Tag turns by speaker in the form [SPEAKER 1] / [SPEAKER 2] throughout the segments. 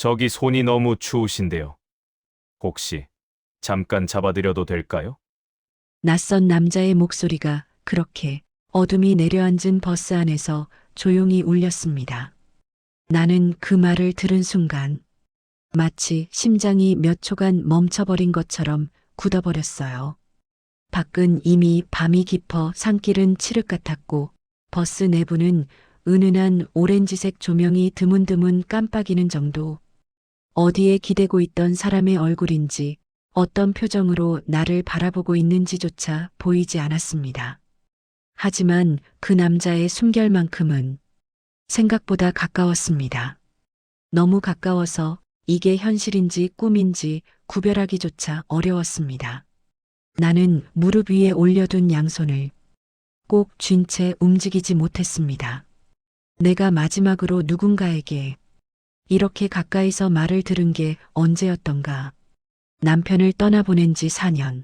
[SPEAKER 1] 저기 손이 너무 추우신데요. 혹시 잠깐 잡아드려도 될까요?
[SPEAKER 2] 낯선 남자의 목소리가 그렇게 어둠이 내려앉은 버스 안에서 조용히 울렸습니다. 나는 그 말을 들은 순간 마치 심장이 몇 초간 멈춰버린 것처럼 굳어버렸어요. 밖은 이미 밤이 깊어 산길은 칠흑 같았고 버스 내부는 은은한 오렌지색 조명이 드문드문 깜빡이는 정도. 어디에 기대고 있던 사람의 얼굴인지 어떤 표정으로 나를 바라보고 있는지조차 보이지 않았습니다. 하지만 그 남자의 숨결만큼은 생각보다 가까웠습니다. 너무 가까워서 이게 현실인지 꿈인지 구별하기조차 어려웠습니다. 나는 무릎 위에 올려둔 양손을 꼭 쥔 채 움직이지 못했습니다. 내가 마지막으로 누군가에게 이렇게 가까이서 말을 들은 게 언제였던가. 남편을 떠나보낸 지 4년.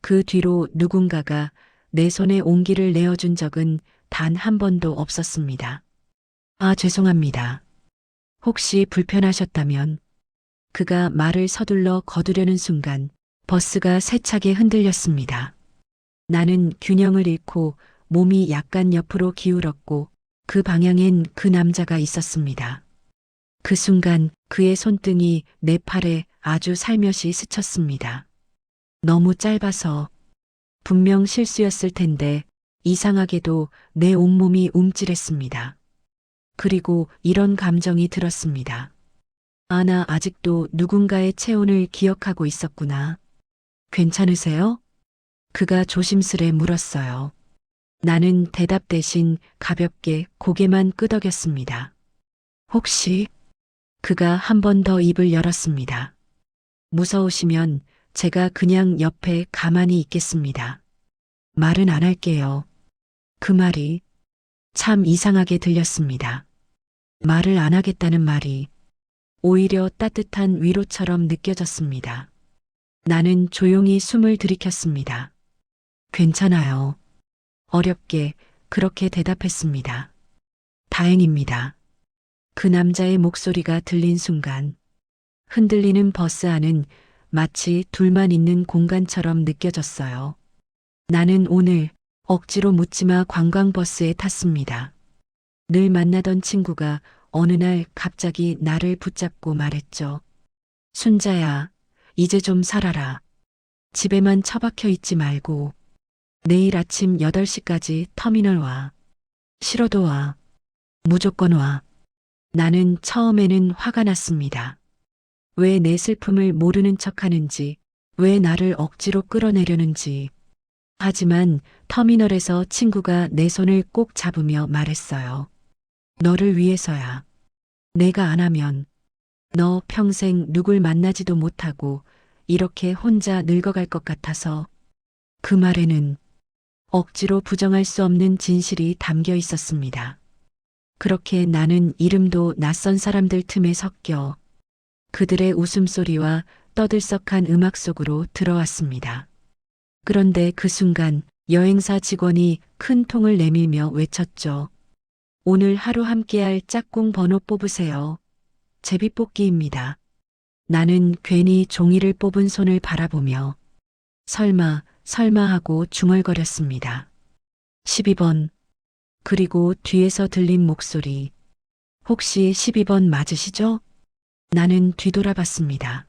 [SPEAKER 2] 그 뒤로 누군가가 내 손에 온기를 내어준 적은 단 한 번도 없었습니다. 아, 죄송합니다. 혹시 불편하셨다면. 그가 말을 서둘러 거두려는 순간 버스가 세차게 흔들렸습니다. 나는 균형을 잃고 몸이 약간 옆으로 기울었고 그 방향엔 그 남자가 있었습니다. 그 순간 그의 손등이 내 팔에 아주 살며시 스쳤습니다. 너무 짧아서 분명 실수였을 텐데 이상하게도 내 온몸이 움찔했습니다. 그리고 이런 감정이 들었습니다. 아, 나 아직도 누군가의 체온을 기억하고 있었구나. 괜찮으세요? 그가 조심스레 물었어요. 나는 대답 대신 가볍게 고개만 끄덕였습니다. 혹시? 그가 한 번 더 입을 열었습니다. 무서우시면 제가 그냥 옆에 가만히 있겠습니다. 말은 안 할게요. 그 말이 참 이상하게 들렸습니다. 말을 안 하겠다는 말이 오히려 따뜻한 위로처럼 느껴졌습니다. 나는 조용히 숨을 들이켰습니다. 괜찮아요. 어렵게 그렇게 대답했습니다. 다행입니다. 그 남자의 목소리가 들린 순간 흔들리는 버스 안은 마치 둘만 있는 공간처럼 느껴졌어요. 나는 오늘 억지로 묻지마 관광버스에 탔습니다. 늘 만나던 친구가 어느 날 갑자기 나를 붙잡고 말했죠. 순자야, 이제 좀 살아라. 집에만 처박혀 있지 말고 내일 아침 8시까지 터미널 와. 싫어도 와. 무조건 와. 나는 처음에는 화가 났습니다. 왜 내 슬픔을 모르는 척 하는지, 왜 나를 억지로 끌어내려는지. 하지만 터미널에서 친구가 내 손을 꼭 잡으며 말했어요. 너를 위해서야. 내가 안 하면 너 평생 누굴 만나지도 못하고 이렇게 혼자 늙어갈 것 같아서. 그 말에는 억지로 부정할 수 없는 진실이 담겨 있었습니다. 그렇게 나는 이름도 낯선 사람들 틈에 섞여 그들의 웃음소리와 떠들썩한 음악 속으로 들어왔습니다. 그런데 그 순간 여행사 직원이 큰 통을 내밀며 외쳤죠. 오늘 하루 함께할 짝꿍 번호 뽑으세요. 제비뽑기입니다. 나는 괜히 종이를 뽑은 손을 바라보며 설마 하고 중얼거렸습니다. 12번. 그리고 뒤에서 들린 목소리. 혹시 12번 맞으시죠? 나는 뒤돌아봤습니다.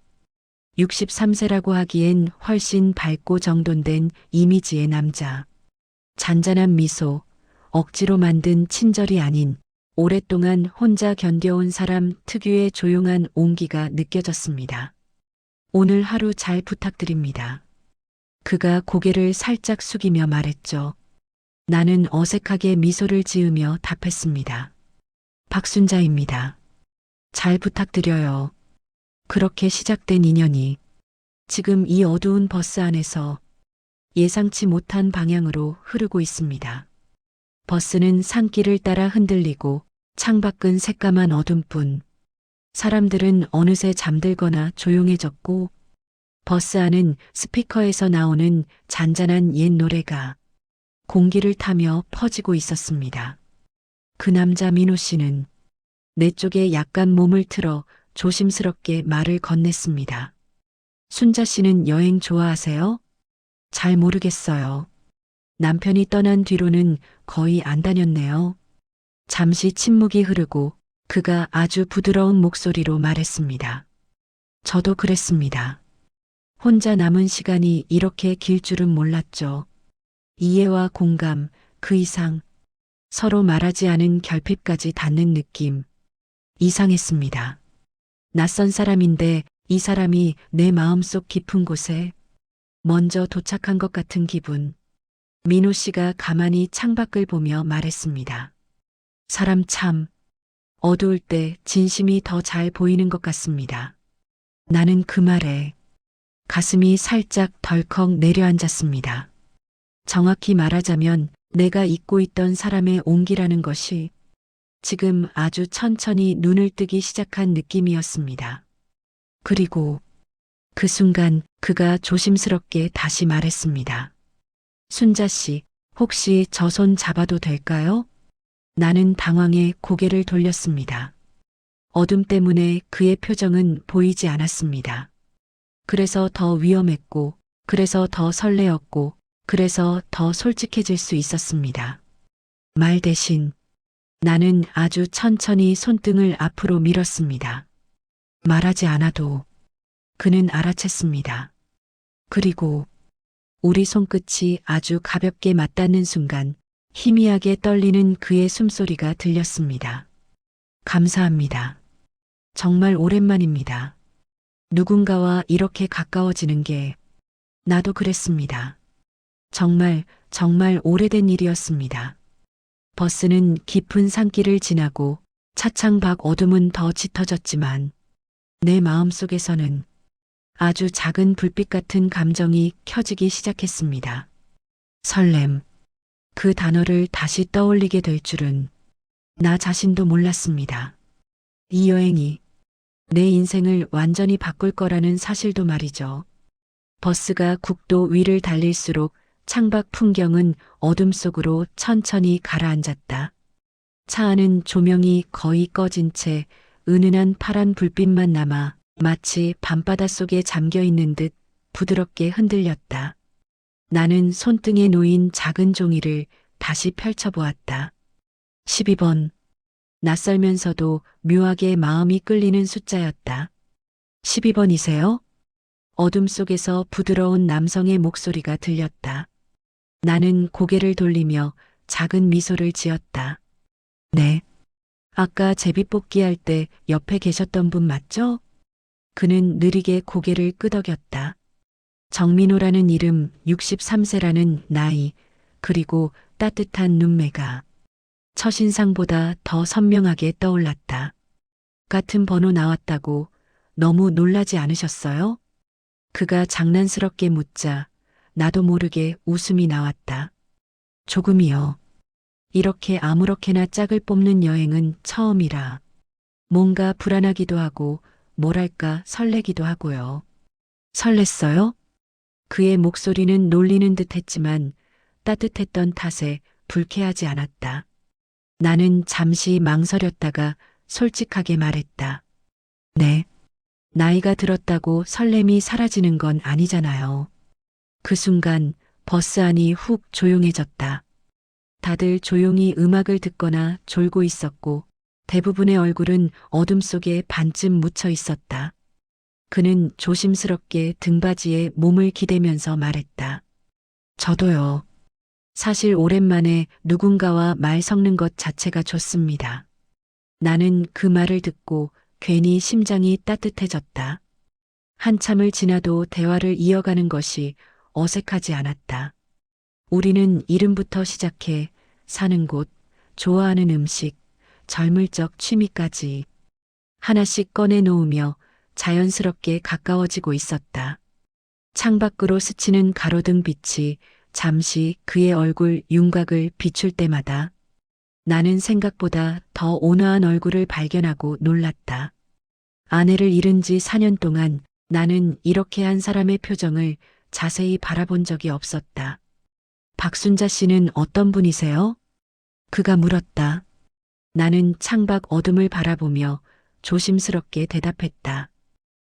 [SPEAKER 2] 63세라고 하기엔 훨씬 밝고 정돈된 이미지의 남자. 잔잔한 미소, 억지로 만든 친절이 아닌 오랫동안 혼자 견뎌온 사람 특유의 조용한 온기가 느껴졌습니다. 오늘 하루 잘 부탁드립니다. 그가 고개를 살짝 숙이며 말했죠. 나는 어색하게 미소를 지으며 답했습니다. 박순자입니다. 잘 부탁드려요. 그렇게 시작된 인연이 지금 이 어두운 버스 안에서 예상치 못한 방향으로 흐르고 있습니다. 버스는 산길을 따라 흔들리고 창밖은 새까만 어둠뿐. 사람들은 어느새 잠들거나 조용해졌고 버스 안은 스피커에서 나오는 잔잔한 옛 노래가 공기를 타며 퍼지고 있었습니다. 그 남자 민호 씨는 내 쪽에 약간 몸을 틀어 조심스럽게 말을 건넸습니다. 순자 씨는 여행 좋아하세요? 잘 모르겠어요. 남편이 떠난 뒤로는 거의 안 다녔네요. 잠시 침묵이 흐르고 그가 아주 부드러운 목소리로 말했습니다. 저도 그랬습니다. 혼자 남은 시간이 이렇게 길 줄은 몰랐죠. 이해와 공감, 그 이상 서로 말하지 않은 결핍까지 닿는 느낌. 이상했습니다. 낯선 사람인데 이 사람이 내 마음속 깊은 곳에 먼저 도착한 것 같은 기분. 민호 씨가 가만히 창밖을 보며 말했습니다. 사람 참 어두울 때 진심이 더 잘 보이는 것 같습니다. 나는 그 말에 가슴이 살짝 덜컥 내려앉았습니다. 정확히 말하자면 내가 잊고 있던 사람의 온기라는 것이 지금 아주 천천히 눈을 뜨기 시작한 느낌이었습니다. 그리고 그 순간 그가 조심스럽게 다시 말했습니다. 순자 씨, 혹시 저 손 잡아도 될까요? 나는 당황해 고개를 돌렸습니다. 어둠 때문에 그의 표정은 보이지 않았습니다. 그래서 더 위험했고, 그래서 더 설레었고, 그래서 더 솔직해질 수 있었습니다. 말 대신 나는 아주 천천히 손등을 앞으로 밀었습니다. 말하지 않아도 그는 알아챘습니다. 그리고 우리 손끝이 아주 가볍게 맞닿는 순간 희미하게 떨리는 그의 숨소리가 들렸습니다. 감사합니다. 정말 오랜만입니다. 누군가와 이렇게 가까워지는 게 나도 그랬습니다. 정말 오래된 일이었습니다. 버스는 깊은 산길을 지나고 차창 밖 어둠은 더 짙어졌지만 내 마음속에서는 아주 작은 불빛 같은 감정이 켜지기 시작했습니다. 설렘. 그 단어를 다시 떠올리게 될 줄은 나 자신도 몰랐습니다. 이 여행이 내 인생을 완전히 바꿀 거라는 사실도 말이죠. 버스가 국도 위를 달릴수록 창밖 풍경은 어둠 속으로 천천히 가라앉았다. 차 안은 조명이 거의 꺼진 채 은은한 파란 불빛만 남아 마치 밤바다 속에 잠겨 있는 듯 부드럽게 흔들렸다. 나는 손등에 놓인 작은 종이를 다시 펼쳐보았다. 12번. 낯설면서도 묘하게 마음이 끌리는 숫자였다. 12번이세요? 어둠 속에서 부드러운 남성의 목소리가 들렸다. 나는 고개를 돌리며 작은 미소를 지었다. 네. 아까 제비뽑기 할 때 옆에 계셨던 분 맞죠? 그는 느리게 고개를 끄덕였다. 정민호라는 이름, 63세라는 나이, 그리고 따뜻한 눈매가 첫인상보다 더 선명하게 떠올랐다. 같은 번호 나왔다고 너무 놀라지 않으셨어요? 그가 장난스럽게 묻자 나도 모르게 웃음이 나왔다. 조금이요. 이렇게 아무렇게나 짝을 뽑는 여행은 처음이라 뭔가 불안하기도 하고 뭐랄까 설레기도 하고요. 설렜어요? 그의 목소리는 놀리는 듯 했지만 따뜻했던 탓에 불쾌하지 않았다. 나는 잠시 망설였다가 솔직하게 말했다. 네. 나이가 들었다고 설렘이 사라지는 건 아니잖아요. 그 순간 버스 안이 훅 조용해졌다. 다들 조용히 음악을 듣거나 졸고 있었고 대부분의 얼굴은 어둠 속에 반쯤 묻혀 있었다. 그는 조심스럽게 등받이에 몸을 기대면서 말했다. 저도요. 사실 오랜만에 누군가와 말 섞는 것 자체가 좋습니다. 나는 그 말을 듣고 괜히 심장이 따뜻해졌다. 한참을 지나도 대화를 이어가는 것이 어색하지 않았다. 우리는 이름부터 시작해 사는 곳, 좋아하는 음식, 젊을 적 취미까지 하나씩 꺼내놓으며 자연스럽게 가까워지고 있었다. 창밖으로 스치는 가로등 빛이 잠시 그의 얼굴 윤곽을 비출 때마다 나는 생각보다 더 온화한 얼굴을 발견하고 놀랐다. 아내를 잃은 지 4년 동안 나는 이렇게 한 사람의 표정을 자세히 바라본 적이 없었다. 박순자 씨는 어떤 분이세요? 그가 물었다. 나는 창밖 어둠을 바라보며 조심스럽게 대답했다.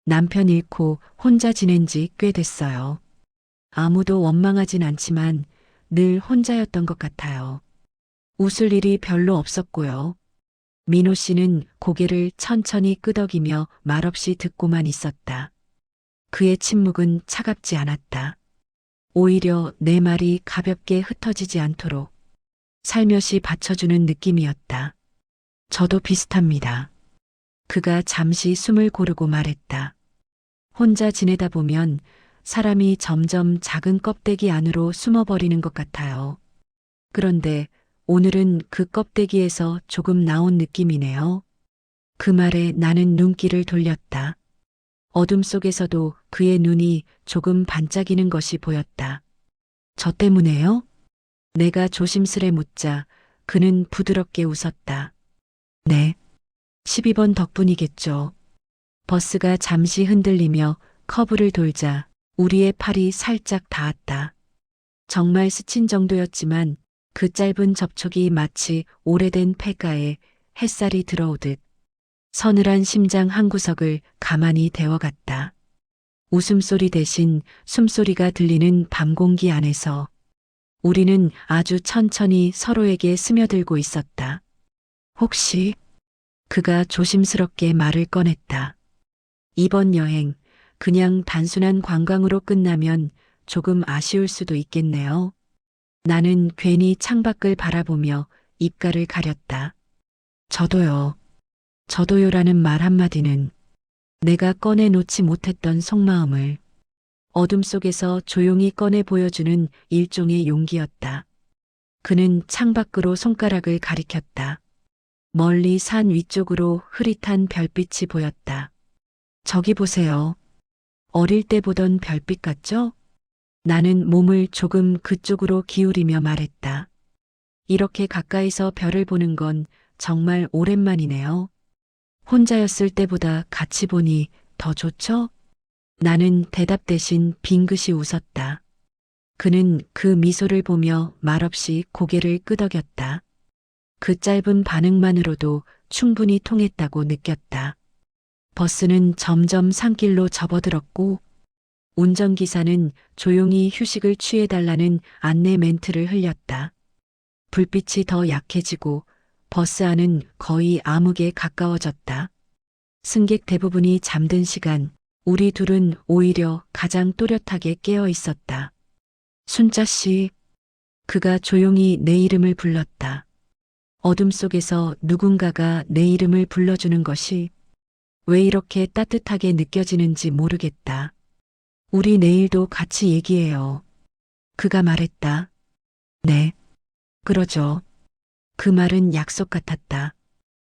[SPEAKER 2] 남편 잃고 혼자 지낸 지 꽤 됐어요. 아무도 원망하진 않지만 늘 혼자였던 것 같아요. 웃을 일이 별로 없었고요. 민호 씨는 고개를 천천히 끄덕이며 말없이 듣고만 있었다. 그의 침묵은 차갑지 않았다. 오히려 내 말이 가볍게 흩어지지 않도록 살며시 받쳐주는 느낌이었다. 저도 비슷합니다. 그가 잠시 숨을 고르고 말했다. 혼자 지내다 보면 사람이 점점 작은 껍데기 안으로 숨어버리는 것 같아요. 그런데 오늘은 그 껍데기에서 조금 나온 느낌이네요. 그 말에 나는 눈길을 돌렸다. 어둠 속에서도 그의 눈이 조금 반짝이는 것이 보였다. 저 때문에요? 내가 조심스레 묻자 그는 부드럽게 웃었다. 네. 12번 덕분이겠죠. 버스가 잠시 흔들리며 커브를 돌자 우리의 팔이 살짝 닿았다. 정말 스친 정도였지만 그 짧은 접촉이 마치 오래된 폐가에 햇살이 들어오듯 서늘한 심장 한구석을 가만히 데워갔다. 웃음소리 대신 숨소리가 들리는 밤 공기 안에서 우리는 아주 천천히 서로에게 스며들고 있었다. 혹시 그가 조심스럽게 말을 꺼냈다. 이번 여행 그냥 단순한 관광으로 끝나면 조금 아쉬울 수도 있겠네요. 나는 괜히 창밖을 바라보며 입가를 가렸다. 저도요. 저도요라는 말 한마디는 내가 꺼내놓지 못했던 속마음을 어둠 속에서 조용히 꺼내 보여주는 일종의 용기였다. 그는 창밖으로 손가락을 가리켰다. 멀리 산 위쪽으로 흐릿한 별빛이 보였다. 저기 보세요. 어릴 때 보던 별빛 같죠? 나는 몸을 조금 그쪽으로 기울이며 말했다. 이렇게 가까이서 별을 보는 건 정말 오랜만이네요. 혼자였을 때보다 같이 보니 더 좋죠? 나는 대답 대신 빙긋이 웃었다. 그는 그 미소를 보며 말없이 고개를 끄덕였다. 그 짧은 반응만으로도 충분히 통했다고 느꼈다. 버스는 점점 산길로 접어들었고 운전기사는 조용히 휴식을 취해달라는 안내 멘트를 흘렸다. 불빛이 더 약해지고 버스 안은 거의 암흑에 가까워졌다. 승객 대부분이 잠든 시간, 우리 둘은 오히려 가장 또렷하게 깨어 있었다. 순자 씨, 그가 조용히 내 이름을 불렀다. 어둠 속에서 누군가가 내 이름을 불러주는 것이 왜 이렇게 따뜻하게 느껴지는지 모르겠다. 우리 내일도 같이 얘기해요. 그가 말했다. 네. 그러죠. 그 말은 약속 같았다.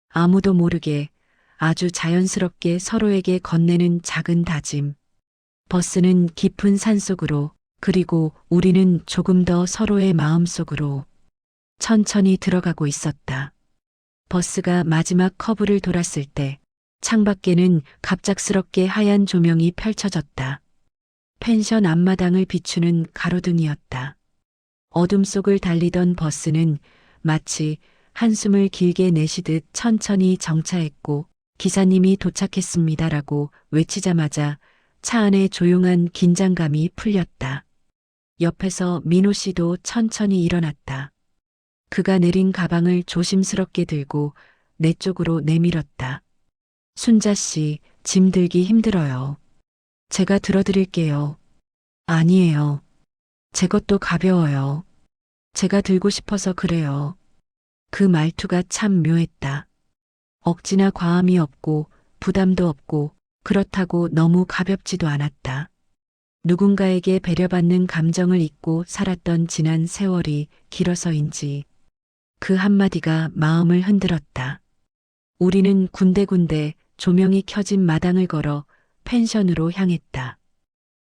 [SPEAKER 2] 아무도 모르게 아주 자연스럽게 서로에게 건네는 작은 다짐. 버스는 깊은 산속으로 그리고 우리는 조금 더 서로의 마음속으로 천천히 들어가고 있었다. 버스가 마지막 커브를 돌았을 때 창밖에는 갑작스럽게 하얀 조명이 펼쳐졌다. 펜션 앞마당을 비추는 가로등이었다. 어둠 속을 달리던 버스는 마치 한숨을 길게 내쉬듯 천천히 정차했고 기사님이 도착했습니다라고 외치자마자 차 안에 조용한 긴장감이 풀렸다. 옆에서 민호 씨도 천천히 일어났다. 그가 내린 가방을 조심스럽게 들고 내 쪽으로 내밀었다. 순자 씨, 짐 들기 힘들어요. 제가 들어드릴게요. 아니에요. 제 것도 가벼워요. 제가 들고 싶어서 그래요. 그 말투가 참 묘했다. 억지나 과함이 없고 부담도 없고 그렇다고 너무 가볍지도 않았다. 누군가에게 배려받는 감정을 잊고 살았던 지난 세월이 길어서인지 그 한마디가 마음을 흔들었다. 우리는 군데군데 조명이 켜진 마당을 걸어 펜션으로 향했다.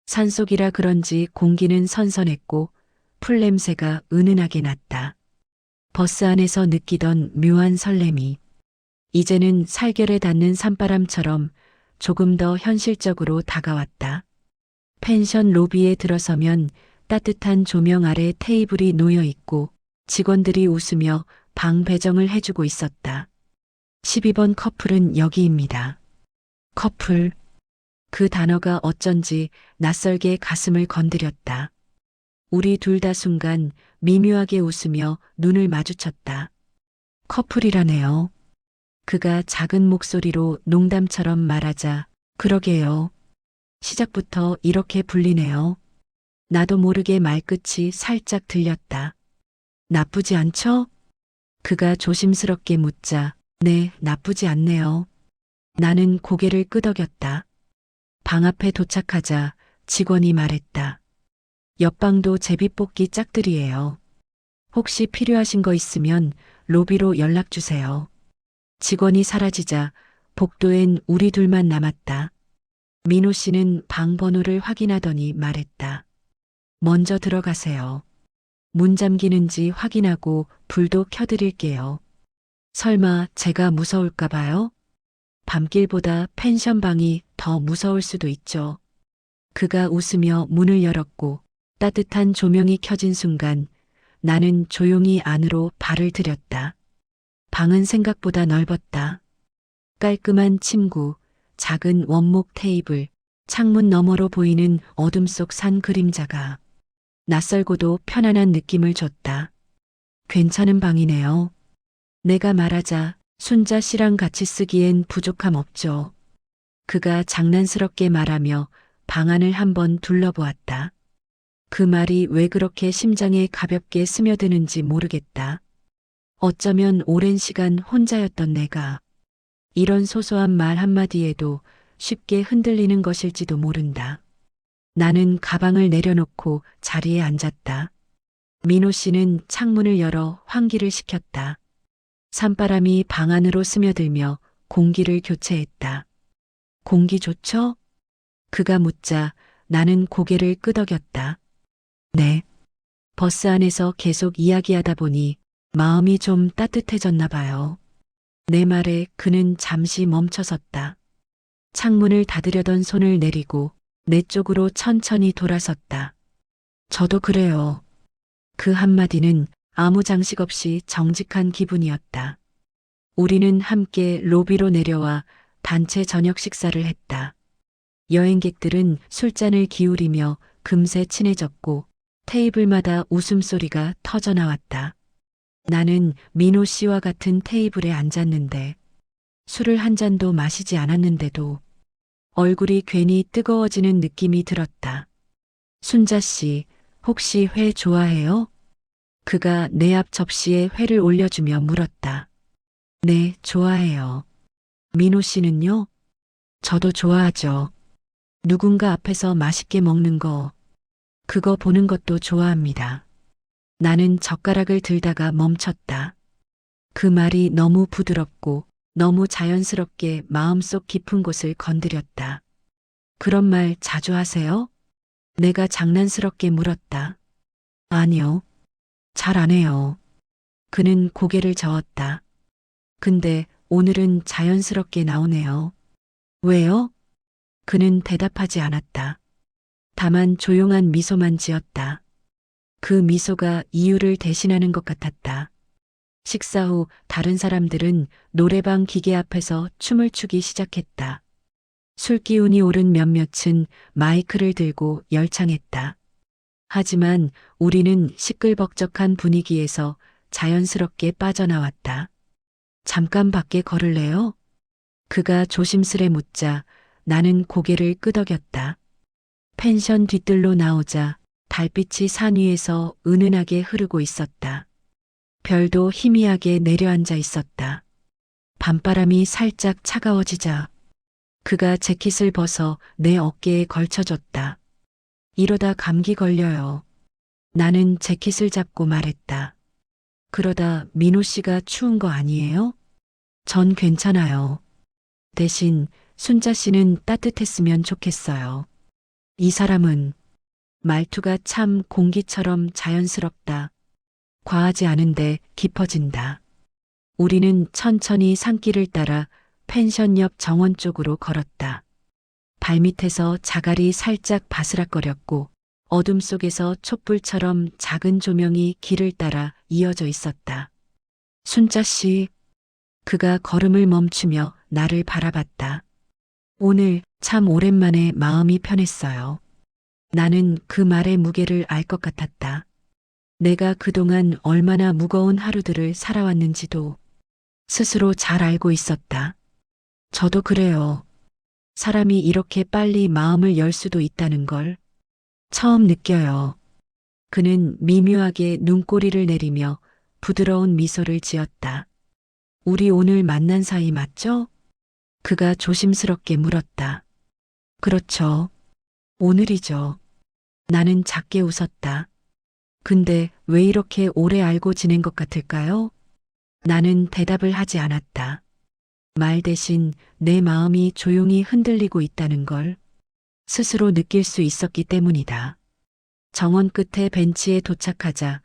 [SPEAKER 2] 산속이라 그런지 공기는 선선했고 풀 냄새가 은은하게 났다. 버스 안에서 느끼던 묘한 설렘이 이제는 살결에 닿는 산바람처럼 조금 더 현실적으로 다가왔다. 펜션 로비에 들어서면 따뜻한 조명 아래 테이블이 놓여 있고 직원들이 웃으며 방 배정을 해주고 있었다. 12번 커플은 여기입니다. 커플. 그 단어가 어쩐지 낯설게 가슴을 건드렸다. 우리 둘 다 순간 미묘하게 웃으며 눈을 마주쳤다. 커플이라네요. 그가 작은 목소리로 농담처럼 말하자, 그러게요. 시작부터 이렇게 불리네요. 나도 모르게 말끝이 살짝 들렸다. 나쁘지 않죠? 그가 조심스럽게 묻자, 네, 나쁘지 않네요. 나는 고개를 끄덕였다. 방 앞에 도착하자 직원이 말했다. 옆방도 제비뽑기 짝들이에요. 혹시 필요하신 거 있으면 로비로 연락 주세요. 직원이 사라지자 복도엔 우리 둘만 남았다. 민호 씨는 방 번호를 확인하더니 말했다. 먼저 들어가세요. 문 잠기는지 확인하고 불도 켜드릴게요. 설마 제가 무서울까 봐요? 밤길보다 펜션 방이 더 무서울 수도 있죠. 그가 웃으며 문을 열었고 따뜻한 조명이 켜진 순간 나는 조용히 안으로 발을 들였다. 방은 생각보다 넓었다. 깔끔한 침구, 작은 원목 테이블, 창문 너머로 보이는 어둠 속 산 그림자가 낯설고도 편안한 느낌을 줬다. 괜찮은 방이네요. 내가 말하자 순자 씨랑 같이 쓰기엔 부족함 없죠. 그가 장난스럽게 말하며 방 안을 한번 둘러보았다. 그 말이 왜 그렇게 심장에 가볍게 스며드는지 모르겠다. 어쩌면 오랜 시간 혼자였던 내가 이런 소소한 말 한마디에도 쉽게 흔들리는 것일지도 모른다. 나는 가방을 내려놓고 자리에 앉았다. 민호 씨는 창문을 열어 환기를 시켰다. 산바람이 방 안으로 스며들며 공기를 교체했다. 공기 좋죠? 그가 묻자 나는 고개를 끄덕였다. 네. 버스 안에서 계속 이야기하다 보니 마음이 좀 따뜻해졌나 봐요. 내 말에 그는 잠시 멈춰섰다. 창문을 닫으려던 손을 내리고 내 쪽으로 천천히 돌아섰다. 저도 그래요. 그 한마디는 아무 장식 없이 정직한 기분이었다. 우리는 함께 로비로 내려와 단체 저녁 식사를 했다. 여행객들은 술잔을 기울이며 금세 친해졌고 테이블마다 웃음소리가 터져나왔다. 나는 민호 씨와 같은 테이블에 앉았는데 술을 한 잔도 마시지 않았는데도 얼굴이 괜히 뜨거워지는 느낌이 들었다. 순자 씨, 혹시 회 좋아해요? 그가 내 앞 접시에 회를 올려주며 물었다. 네, 좋아해요. 민호 씨는요? 저도 좋아하죠. 누군가 앞에서 맛있게 먹는 거, 그거 보는 것도 좋아합니다. 나는 젓가락을 들다가 멈췄다. 그 말이 너무 부드럽고 너무 자연스럽게 마음속 깊은 곳을 건드렸다. 그런 말 자주 하세요? 내가 장난스럽게 물었다. 아니요. 잘 안 해요. 그는 고개를 저었다. 근데 오늘은 자연스럽게 나오네요. 왜요? 그는 대답하지 않았다. 다만 조용한 미소만 지었다. 그 미소가 이유를 대신하는 것 같았다. 식사 후 다른 사람들은 노래방 기계 앞에서 춤을 추기 시작했다. 술 기운이 오른 몇몇은 마이크를 들고 열창했다. 하지만 우리는 시끌벅적한 분위기에서 자연스럽게 빠져나왔다. 잠깐 밖에 걸을래요? 그가 조심스레 묻자 나는 고개를 끄덕였다. 펜션 뒤뜰로 나오자 달빛이 산 위에서 은은하게 흐르고 있었다. 별도 희미하게 내려앉아 있었다. 밤바람이 살짝 차가워지자 그가 재킷을 벗어 내 어깨에 걸쳐줬다. 이러다 감기 걸려요. 나는 재킷을 잡고 말했다. 그러다 민호 씨가 추운 거 아니에요? 전 괜찮아요. 대신 순자 씨는 따뜻했으면 좋겠어요. 이 사람은 말투가 참 공기처럼 자연스럽다. 과하지 않은데 깊어진다. 우리는 천천히 산길을 따라 펜션 옆 정원 쪽으로 걸었다. 발밑에서 자갈이 살짝 바스락거렸고 어둠 속에서 촛불처럼 작은 조명이 길을 따라 이어져 있었다. 순자 씨, 그가 걸음을 멈추며 나를 바라봤다. 오늘 참 오랜만에 마음이 편했어요. 나는 그 말의 무게를 알 것 같았다. 내가 그동안 얼마나 무거운 하루들을 살아왔는지도 스스로 잘 알고 있었다. 저도 그래요. 사람이 이렇게 빨리 마음을 열 수도 있다는 걸 처음 느껴요. 그는 미묘하게 눈꼬리를 내리며 부드러운 미소를 지었다. 우리 오늘 만난 사이 맞죠? 그가 조심스럽게 물었다. 그렇죠. 오늘이죠. 나는 작게 웃었다. 근데 왜 이렇게 오래 알고 지낸 것 같을까요? 나는 대답을 하지 않았다. 말 대신 내 마음이 조용히 흔들리고 있다는 걸 스스로 느낄 수 있었기 때문이다. 정원 끝에 벤치에 도착하자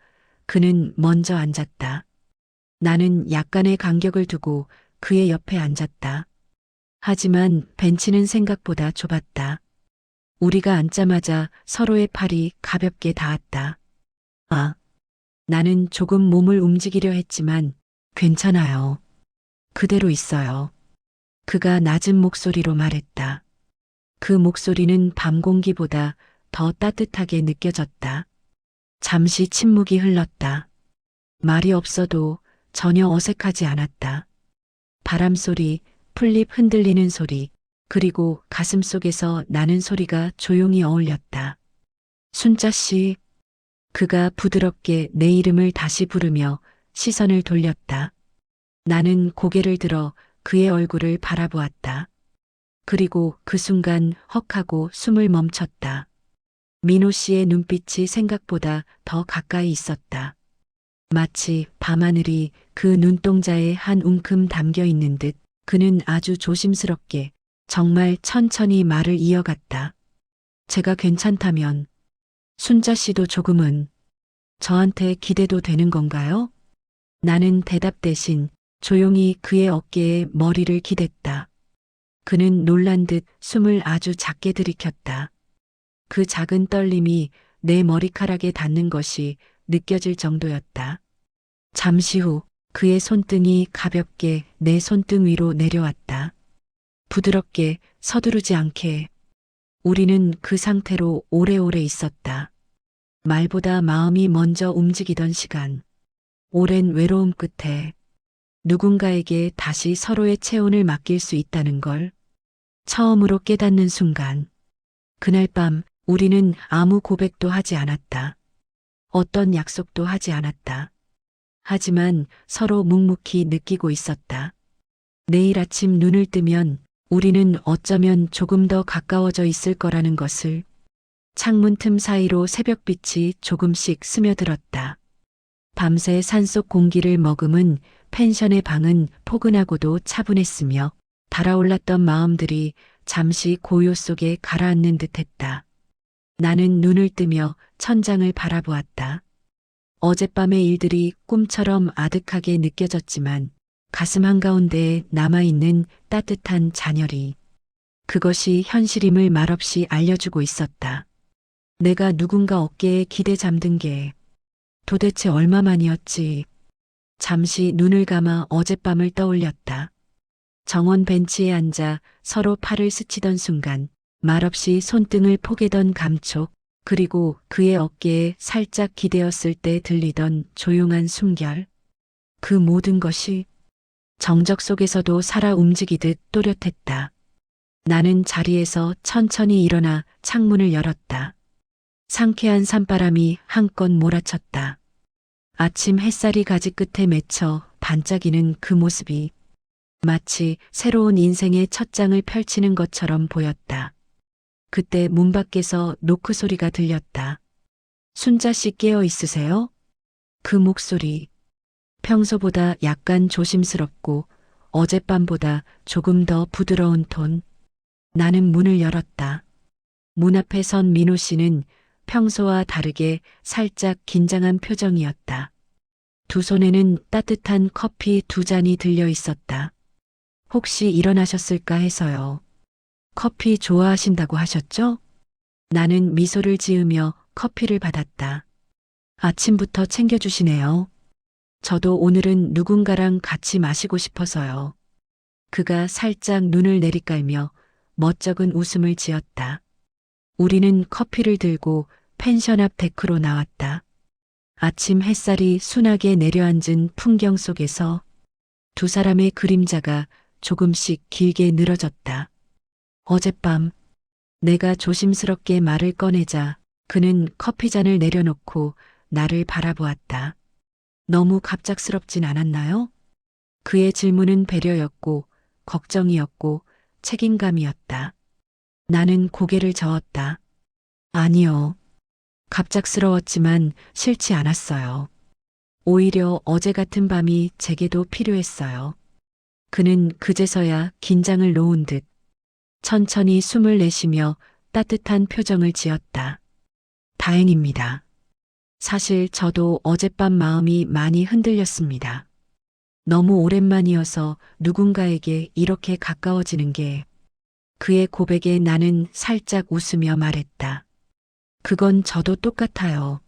[SPEAKER 2] 그는 먼저 앉았다. 나는 약간의 간격을 두고 그의 옆에 앉았다. 하지만 벤치는 생각보다 좁았다. 우리가 앉자마자 서로의 팔이 가볍게 닿았다. 아, 나는 조금 몸을 움직이려 했지만 괜찮아요. 그대로 있어요. 그가 낮은 목소리로 말했다. 그 목소리는 밤 공기보다 더 따뜻하게 느껴졌다. 잠시 침묵이 흘렀다. 말이 없어도 전혀 어색하지 않았다. 바람 소리, 풀잎 흔들리는 소리, 그리고 가슴 속에서 나는 소리가 조용히 어울렸다. 순자 씨, 그가 부드럽게 내 이름을 다시 부르며 시선을 돌렸다. 나는 고개를 들어 그의 얼굴을 바라보았다. 그리고 그 순간 헉하고 숨을 멈췄다. 민호 씨의 눈빛이 생각보다 더 가까이 있었다. 마치 밤하늘이 그 눈동자에 한 움큼 담겨 있는 듯 그는 아주 조심스럽게 정말 천천히 말을 이어갔다. 제가 괜찮다면 순자 씨도 조금은 저한테 기대도 되는 건가요? 나는 대답 대신 조용히 그의 어깨에 머리를 기댔다. 그는 놀란 듯 숨을 아주 작게 들이켰다. 그 작은 떨림이 내 머리카락에 닿는 것이 느껴질 정도였다. 잠시 후 그의 손등이 가볍게 내 손등 위로 내려왔다. 부드럽게 서두르지 않게. 우리는 그 상태로 오래오래 있었다. 말보다 마음이 먼저 움직이던 시간. 오랜 외로움 끝에 누군가에게 다시 서로의 체온을 맡길 수 있다는 걸 처음으로 깨닫는 순간. 그날 밤 우리는 아무 고백도 하지 않았다. 어떤 약속도 하지 않았다. 하지만 서로 묵묵히 느끼고 있었다. 내일 아침 눈을 뜨면 우리는 어쩌면 조금 더 가까워져 있을 거라는 것을. 창문 틈 사이로 새벽빛이 조금씩 스며들었다. 밤새 산속 공기를 머금은 펜션의 방은 포근하고도 차분했으며 달아올랐던 마음들이 잠시 고요 속에 가라앉는 듯했다. 나는 눈을 뜨며 천장을 바라보았다. 어젯밤의 일들이 꿈처럼 아득하게 느껴졌지만 가슴 한가운데에 남아있는 따뜻한 잔열이 그것이 현실임을 말없이 알려주고 있었다. 내가 누군가 어깨에 기대 잠든 게 도대체 얼마만이었지. 잠시 눈을 감아 어젯밤을 떠올렸다. 정원 벤치에 앉아 서로 팔을 스치던 순간 말없이 손등을 포개던 감촉, 그리고 그의 어깨에 살짝 기대었을 때 들리던 조용한 숨결. 그 모든 것이 정적 속에서도 살아 움직이듯 또렷했다. 나는 자리에서 천천히 일어나 창문을 열었다. 상쾌한 산바람이 한껏 몰아쳤다. 아침 햇살이 가지 끝에 맺혀 반짝이는 그 모습이 마치 새로운 인생의 첫 장을 펼치는 것처럼 보였다. 그때 문 밖에서 노크 소리가 들렸다. 순자 씨 깨어 있으세요? 그 목소리, 평소보다 약간 조심스럽고 어젯밤보다 조금 더 부드러운 톤. 나는 문을 열었다. 문 앞에 선 민호 씨는 평소와 다르게 살짝 긴장한 표정이었다. 두 손에는 따뜻한 커피 두 잔이 들려 있었다. 혹시 일어나셨을까 해서요. 커피 좋아하신다고 하셨죠? 나는 미소를 지으며 커피를 받았다. 아침부터 챙겨주시네요. 저도 오늘은 누군가랑 같이 마시고 싶어서요. 그가 살짝 눈을 내리깔며 멋쩍은 웃음을 지었다. 우리는 커피를 들고 펜션 앞 데크로 나왔다. 아침 햇살이 순하게 내려앉은 풍경 속에서 두 사람의 그림자가 조금씩 길게 늘어졌다. 어젯밤 내가 조심스럽게 말을 꺼내자 그는 커피잔을 내려놓고 나를 바라보았다. 너무 갑작스럽진 않았나요? 그의 질문은 배려였고 걱정이었고 책임감이었다. 나는 고개를 저었다. 아니요. 갑작스러웠지만 싫지 않았어요. 오히려 어제 같은 밤이 제게도 필요했어요. 그는 그제서야 긴장을 놓은 듯 천천히 숨을 내쉬며 따뜻한 표정을 지었다. 다행입니다. 사실 저도 어젯밤 마음이 많이 흔들렸습니다. 너무 오랜만이어서 누군가에게 이렇게 가까워지는 게 그의 고백에 나는 살짝 웃으며 말했다. 그건 저도 똑같아요.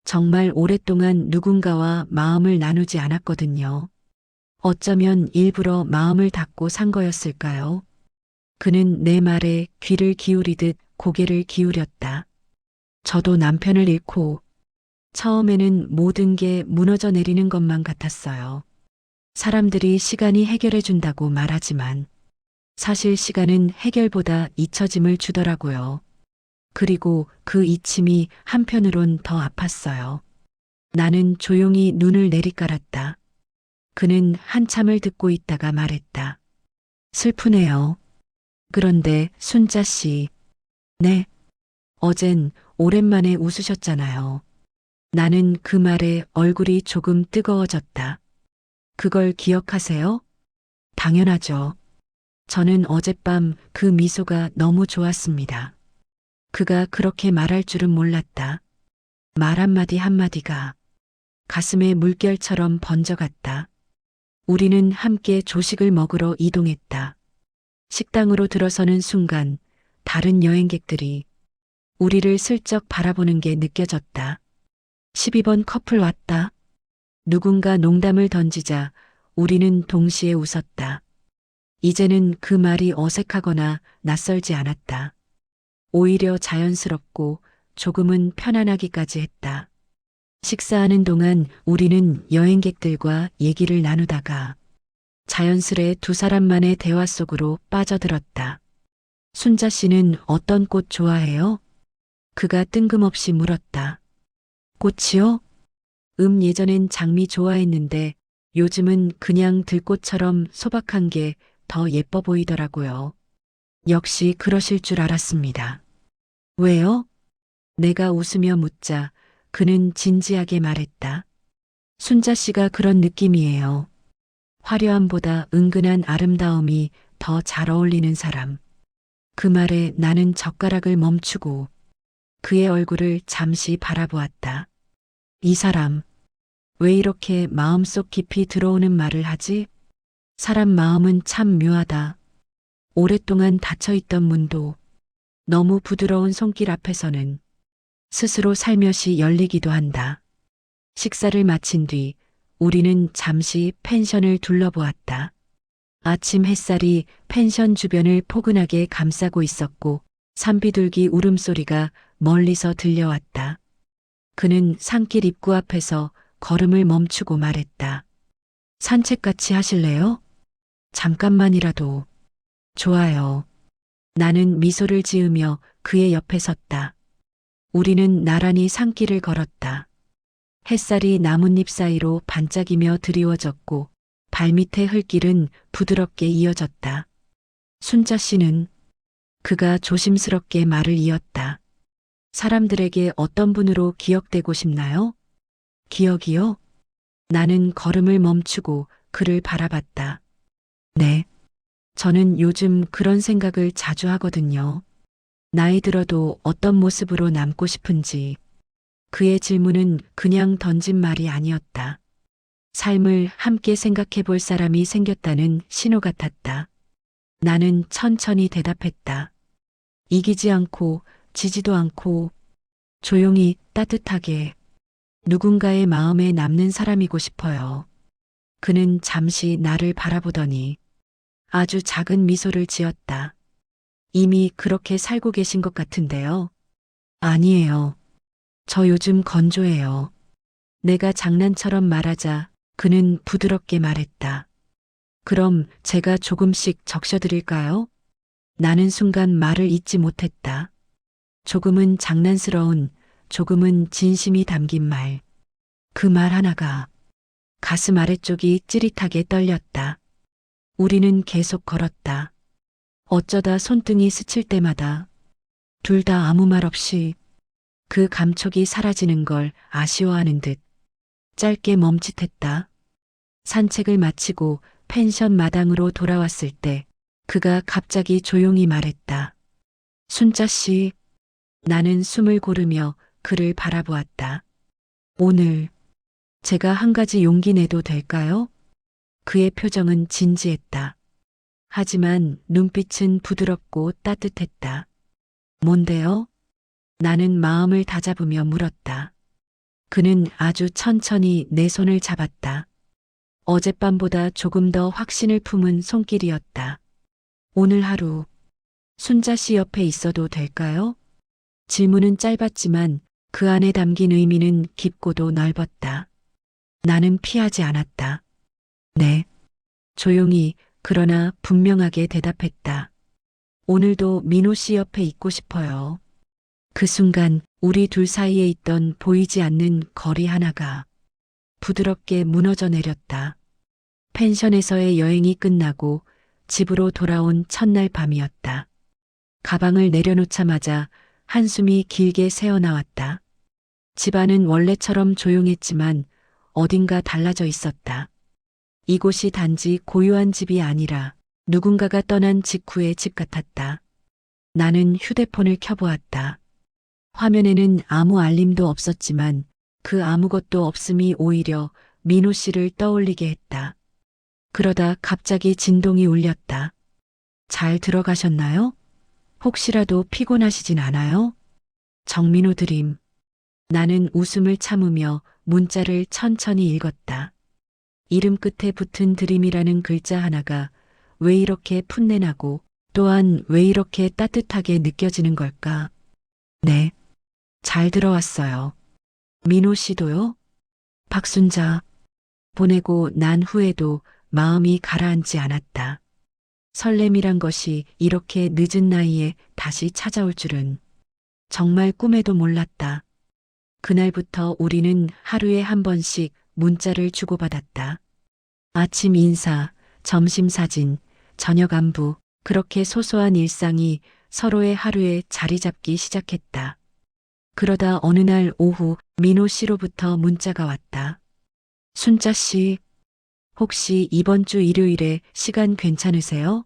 [SPEAKER 2] 정말 오랫동안 누군가와 마음을 나누지 않았거든요. 어쩌면 일부러 마음을 닫고 산 거였을까요? 그는 내 말에 귀를 기울이듯 고개를 기울였다. 저도 남편을 잃고 처음에는 모든 게 무너져 내리는 것만 같았어요. 사람들이 시간이 해결해 준다고 말하지만 사실 시간은 해결보다 잊혀짐을 주더라고요. 그리고 그 잊힘이 한편으론 더 아팠어요. 나는 조용히 눈을 내리깔았다. 그는 한참을 듣고 있다가 말했다. 슬프네요. 그런데 순자 씨. 네. 어젠 오랜만에 웃으셨잖아요. 나는 그 말에 얼굴이 조금 뜨거워졌다. 그걸 기억하세요? 당연하죠. 저는 어젯밤 그 미소가 너무 좋았습니다. 그가 그렇게 말할 줄은 몰랐다. 말 한마디 한마디가 가슴에 물결처럼 번져갔다. 우리는 함께 조식을 먹으러 이동했다. 식당으로 들어서는 순간 다른 여행객들이 우리를 슬쩍 바라보는 게 느껴졌다. 12번 커플 왔다. 누군가 농담을 던지자 우리는 동시에 웃었다. 이제는 그 말이 어색하거나 낯설지 않았다. 오히려 자연스럽고 조금은 편안하기까지 했다. 식사하는 동안 우리는 여행객들과 얘기를 나누다가 자연스레 두 사람만의 대화 속으로 빠져들었다. 순자 씨는 어떤 꽃 좋아해요? 그가 뜬금없이 물었다. 꽃이요? 예전엔 장미 좋아했는데 요즘은 그냥 들꽃처럼 소박한 게 더 예뻐 보이더라고요. 역시 그러실 줄 알았습니다. 왜요? 내가 웃으며 묻자 그는 진지하게 말했다. 순자 씨가 그런 느낌이에요. 화려함보다 은근한 아름다움이 더 잘 어울리는 사람. 그 말에 나는 젓가락을 멈추고 그의 얼굴을 잠시 바라보았다. 이 사람, 왜 이렇게 마음속 깊이 들어오는 말을 하지? 사람 마음은 참 묘하다. 오랫동안 닫혀있던 문도 너무 부드러운 손길 앞에서는 스스로 살며시 열리기도 한다. 식사를 마친 뒤 우리는 잠시 펜션을 둘러보았다. 아침 햇살이 펜션 주변을 포근하게 감싸고 있었고 산비둘기 울음소리가 멀리서 들려왔다. 그는 산길 입구 앞에서 걸음을 멈추고 말했다. 산책 같이 하실래요? 잠깐만이라도. 좋아요. 나는 미소를 지으며 그의 옆에 섰다. 우리는 나란히 산길을 걸었다. 햇살이 나뭇잎 사이로 반짝이며 드리워졌고 발밑의 흙길은 부드럽게 이어졌다. 순자 씨는 그가 조심스럽게 말을 이었다. 사람들에게 어떤 분으로 기억되고 싶나요? 기억이요? 나는 걸음을 멈추고 그를 바라봤다. 네. 저는 요즘 그런 생각을 자주 하거든요. 나이 들어도 어떤 모습으로 남고 싶은지. 그의 질문은 그냥 던진 말이 아니었다. 삶을 함께 생각해 볼 사람이 생겼다는 신호 같았다. 나는 천천히 대답했다. 이기지 않고 지지도 않고 조용히 따뜻하게. 누군가의 마음에 남는 사람이고 싶어요. 그는 잠시 나를 바라보더니 아주 작은 미소를 지었다. 이미 그렇게 살고 계신 것 같은데요. 아니에요. 저 요즘 건조해요. 내가 장난처럼 말하자 그는 부드럽게 말했다. 그럼 제가 조금씩 적셔드릴까요? 나는 순간 말을 잇지 못했다. 조금은 장난스러운, 조금은 진심이 담긴 말. 그 말 하나가 가슴 아래쪽이 찌릿하게 떨렸다. 우리는 계속 걸었다. 어쩌다 손등이 스칠 때마다 둘 다 아무 말 없이 그 감촉이 사라지는 걸 아쉬워하는 듯 짧게 멈칫했다. 산책을 마치고 펜션 마당으로 돌아왔을 때 그가 갑자기 조용히 말했다. 순자 씨, 나는 숨을 고르며 그를 바라보았다. 오늘 제가 한 가지 용기 내도 될까요? 그의 표정은 진지했다. 하지만 눈빛은 부드럽고 따뜻했다. 뭔데요? 나는 마음을 다잡으며 물었다. 그는 아주 천천히 내 손을 잡았다. 어젯밤보다 조금 더 확신을 품은 손길이었다. 오늘 하루 순자 씨 옆에 있어도 될까요? 질문은 짧았지만 그 안에 담긴 의미는 깊고도 넓었다. 나는 피하지 않았다. 네. 조용히 그러나 분명하게 대답했다. 오늘도 민호 씨 옆에 있고 싶어요. 그 순간 우리 둘 사이에 있던 보이지 않는 거리 하나가 부드럽게 무너져 내렸다. 펜션에서의 여행이 끝나고 집으로 돌아온 첫날 밤이었다. 가방을 내려놓자마자 한숨이 길게 새어나왔다. 집안은 원래처럼 조용했지만 어딘가 달라져 있었다. 이곳이 단지 고요한 집이 아니라 누군가가 떠난 직후의 집 같았다. 나는 휴대폰을 켜보았다. 화면에는 아무 알림도 없었지만 그 아무것도 없음이 오히려 민호 씨를 떠올리게 했다. 그러다 갑자기 진동이 울렸다. 잘 들어가셨나요? 혹시라도 피곤하시진 않아요? 정민호 드림. 나는 웃음을 참으며 문자를 천천히 읽었다. 이름 끝에 붙은 드림이라는 글자 하나가 왜 이렇게 풋내나고 또한 왜 이렇게 따뜻하게 느껴지는 걸까? 네. 잘 들어왔어요. 민호 씨도요? 박순자. 보내고 난 후에도 마음이 가라앉지 않았다. 설렘이란 것이 이렇게 늦은 나이에 다시 찾아올 줄은 정말 꿈에도 몰랐다. 그날부터 우리는 하루에 한 번씩 문자를 주고받았다. 아침 인사, 점심 사진, 저녁 안부, 그렇게 소소한 일상이 서로의 하루에 자리 잡기 시작했다. 그러다 어느 날 오후 민호 씨로부터 문자가 왔다. 순자 씨, 혹시 이번 주 일요일에 시간 괜찮으세요?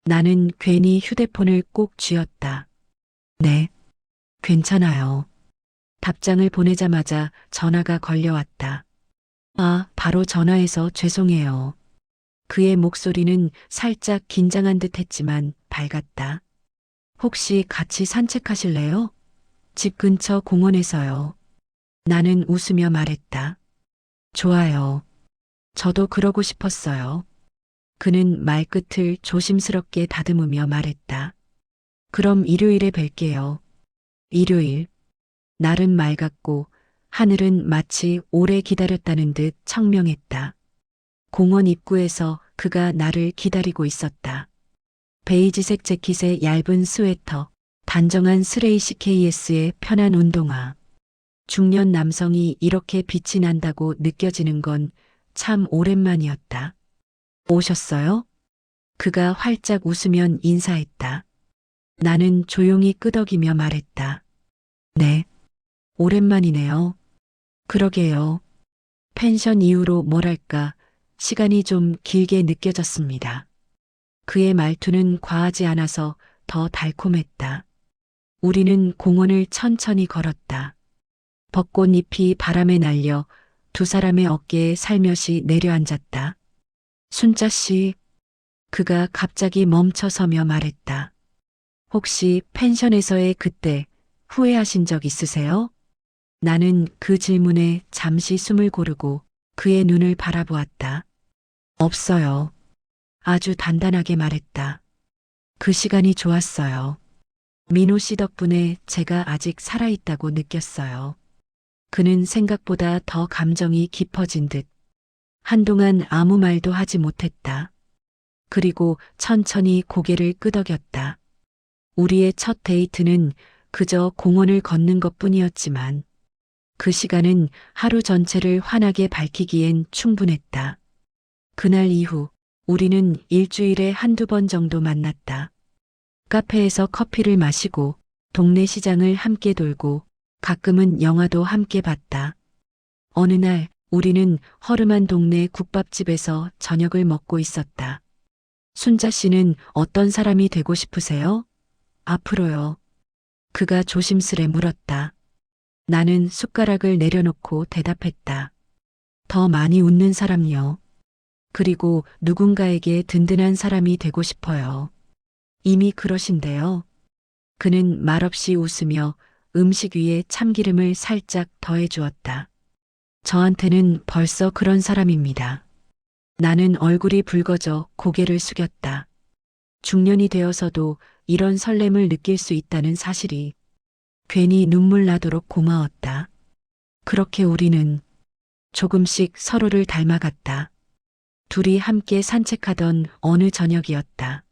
[SPEAKER 2] 나는 괜히 휴대폰을 꼭 쥐었다. 네, 괜찮아요. 답장을 보내자마자 전화가 걸려왔다. 아, 바로 전화해서 죄송해요. 그의 목소리는 살짝 긴장한 듯 했지만 밝았다. 혹시 같이 산책하실래요? 집 근처 공원에서요. 나는 웃으며 말했다. 좋아요. 저도 그러고 싶었어요. 그는 말끝을 조심스럽게 다듬으며 말했다. 그럼 일요일에 뵐게요. 일요일. 날은 맑았고 하늘은 마치 오래 기다렸다는 듯 청명했다. 공원 입구에서 그가 나를 기다리고 있었다. 베이지색 재킷에 얇은 스웨터, 단정한 스레이시 KS의 편한 운동화. 중년 남성이 이렇게 빛이 난다고 느껴지는 건 참 오랜만이었다. 오셨어요? 그가 활짝 웃으면 인사했다. 나는 조용히 끄덕이며 말했다. 네. 오랜만이네요. 그러게요. 펜션 이후로 뭐랄까, 시간이 좀 길게 느껴졌습니다. 그의 말투는 과하지 않아서 더 달콤했다. 우리는 공원을 천천히 걸었다. 벚꽃잎이 바람에 날려 두 사람의 어깨에 살며시 내려앉았다. 순자 씨, 그가 갑자기 멈춰서며 말했다. 혹시 펜션에서의 그때 후회하신 적 있으세요? 나는 그 질문에 잠시 숨을 고르고 그의 눈을 바라보았다. 없어요. 아주 단단하게 말했다. 그 시간이 좋았어요. 민호 씨 덕분에 제가 아직 살아있다고 느꼈어요. 그는 생각보다 더 감정이 깊어진 듯 한동안 아무 말도 하지 못했다. 그리고 천천히 고개를 끄덕였다. 우리의 첫 데이트는 그저 공원을 걷는 것 뿐이었지만 그 시간은 하루 전체를 환하게 밝히기엔 충분했다. 그날 이후 우리는 일주일에 한두 번 정도 만났다. 카페에서 커피를 마시고 동네 시장을 함께 돌고 가끔은 영화도 함께 봤다. 어느 날 우리는 허름한 동네 국밥집에서 저녁을 먹고 있었다. 순자 씨는 어떤 사람이 되고 싶으세요? 앞으로요. 그가 조심스레 물었다. 나는 숟가락을 내려놓고 대답했다. 더 많이 웃는 사람요. 그리고 누군가에게 든든한 사람이 되고 싶어요. 이미 그러신데요. 그는 말없이 웃으며 음식 위에 참기름을 살짝 더해 주었다. 저한테는 벌써 그런 사람입니다. 나는 얼굴이 붉어져 고개를 숙였다. 중년이 되어서도 이런 설렘을 느낄 수 있다는 사실이 괜히 눈물 나도록 고마웠다. 그렇게 우리는 조금씩 서로를 닮아갔다. 둘이 함께 산책하던 어느 저녁이었다.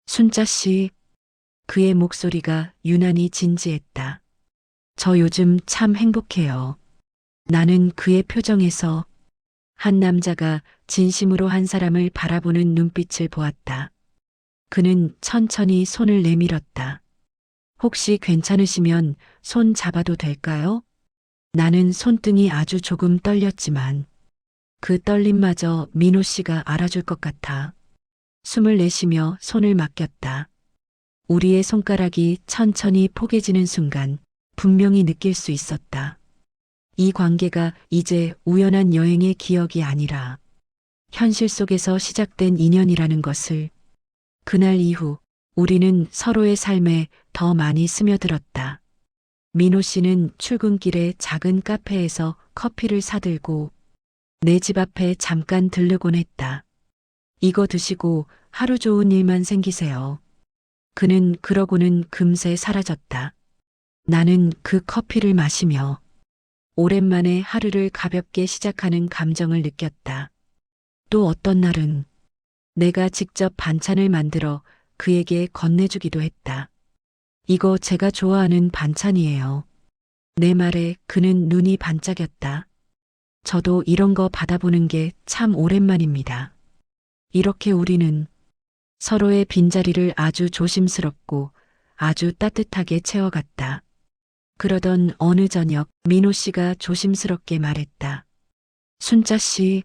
[SPEAKER 2] 순자 씨, 그의 목소리가 유난히 진지했다. 저 요즘 참 행복해요. 나는 그의 표정에서 한 남자가 진심으로 한 사람을 바라보는 눈빛을 보았다. 그는 천천히 손을 내밀었다. 혹시 괜찮으시면 손 잡아도 될까요? 나는 손등이 아주 조금 떨렸지만 그 떨림마저 민호 씨가 알아줄 것 같아 숨을 내쉬며 손을 맡겼다. 우리의 손가락이 천천히 포개지는 순간 분명히 느낄 수 있었다. 이 관계가 이제 우연한 여행의 기억이 아니라 현실 속에서 시작된 인연이라는 것을. 그날 이후 우리는 서로의 삶에 더 많이 스며들었다. 민호 씨는 출근길에 작은 카페에서 커피를 사들고 내 집 앞에 잠깐 들르곤 했다. 이거 드시고 하루 좋은 일만 생기세요. 그는 그러고는 금세 사라졌다. 나는 그 커피를 마시며 오랜만에 하루를 가볍게 시작하는 감정을 느꼈다. 또 어떤 날은 내가 직접 반찬을 만들어 그에게 건네주기도 했다. 이거 제가 좋아하는 반찬이에요. 내 말에 그는 눈이 반짝였다. 저도 이런 거 받아보는 게 참 오랜만입니다. 이렇게 우리는 서로의 빈자리를 아주 조심스럽고 아주 따뜻하게 채워갔다. 그러던 어느 저녁 민호 씨가 조심스럽게 말했다. 순자 씨,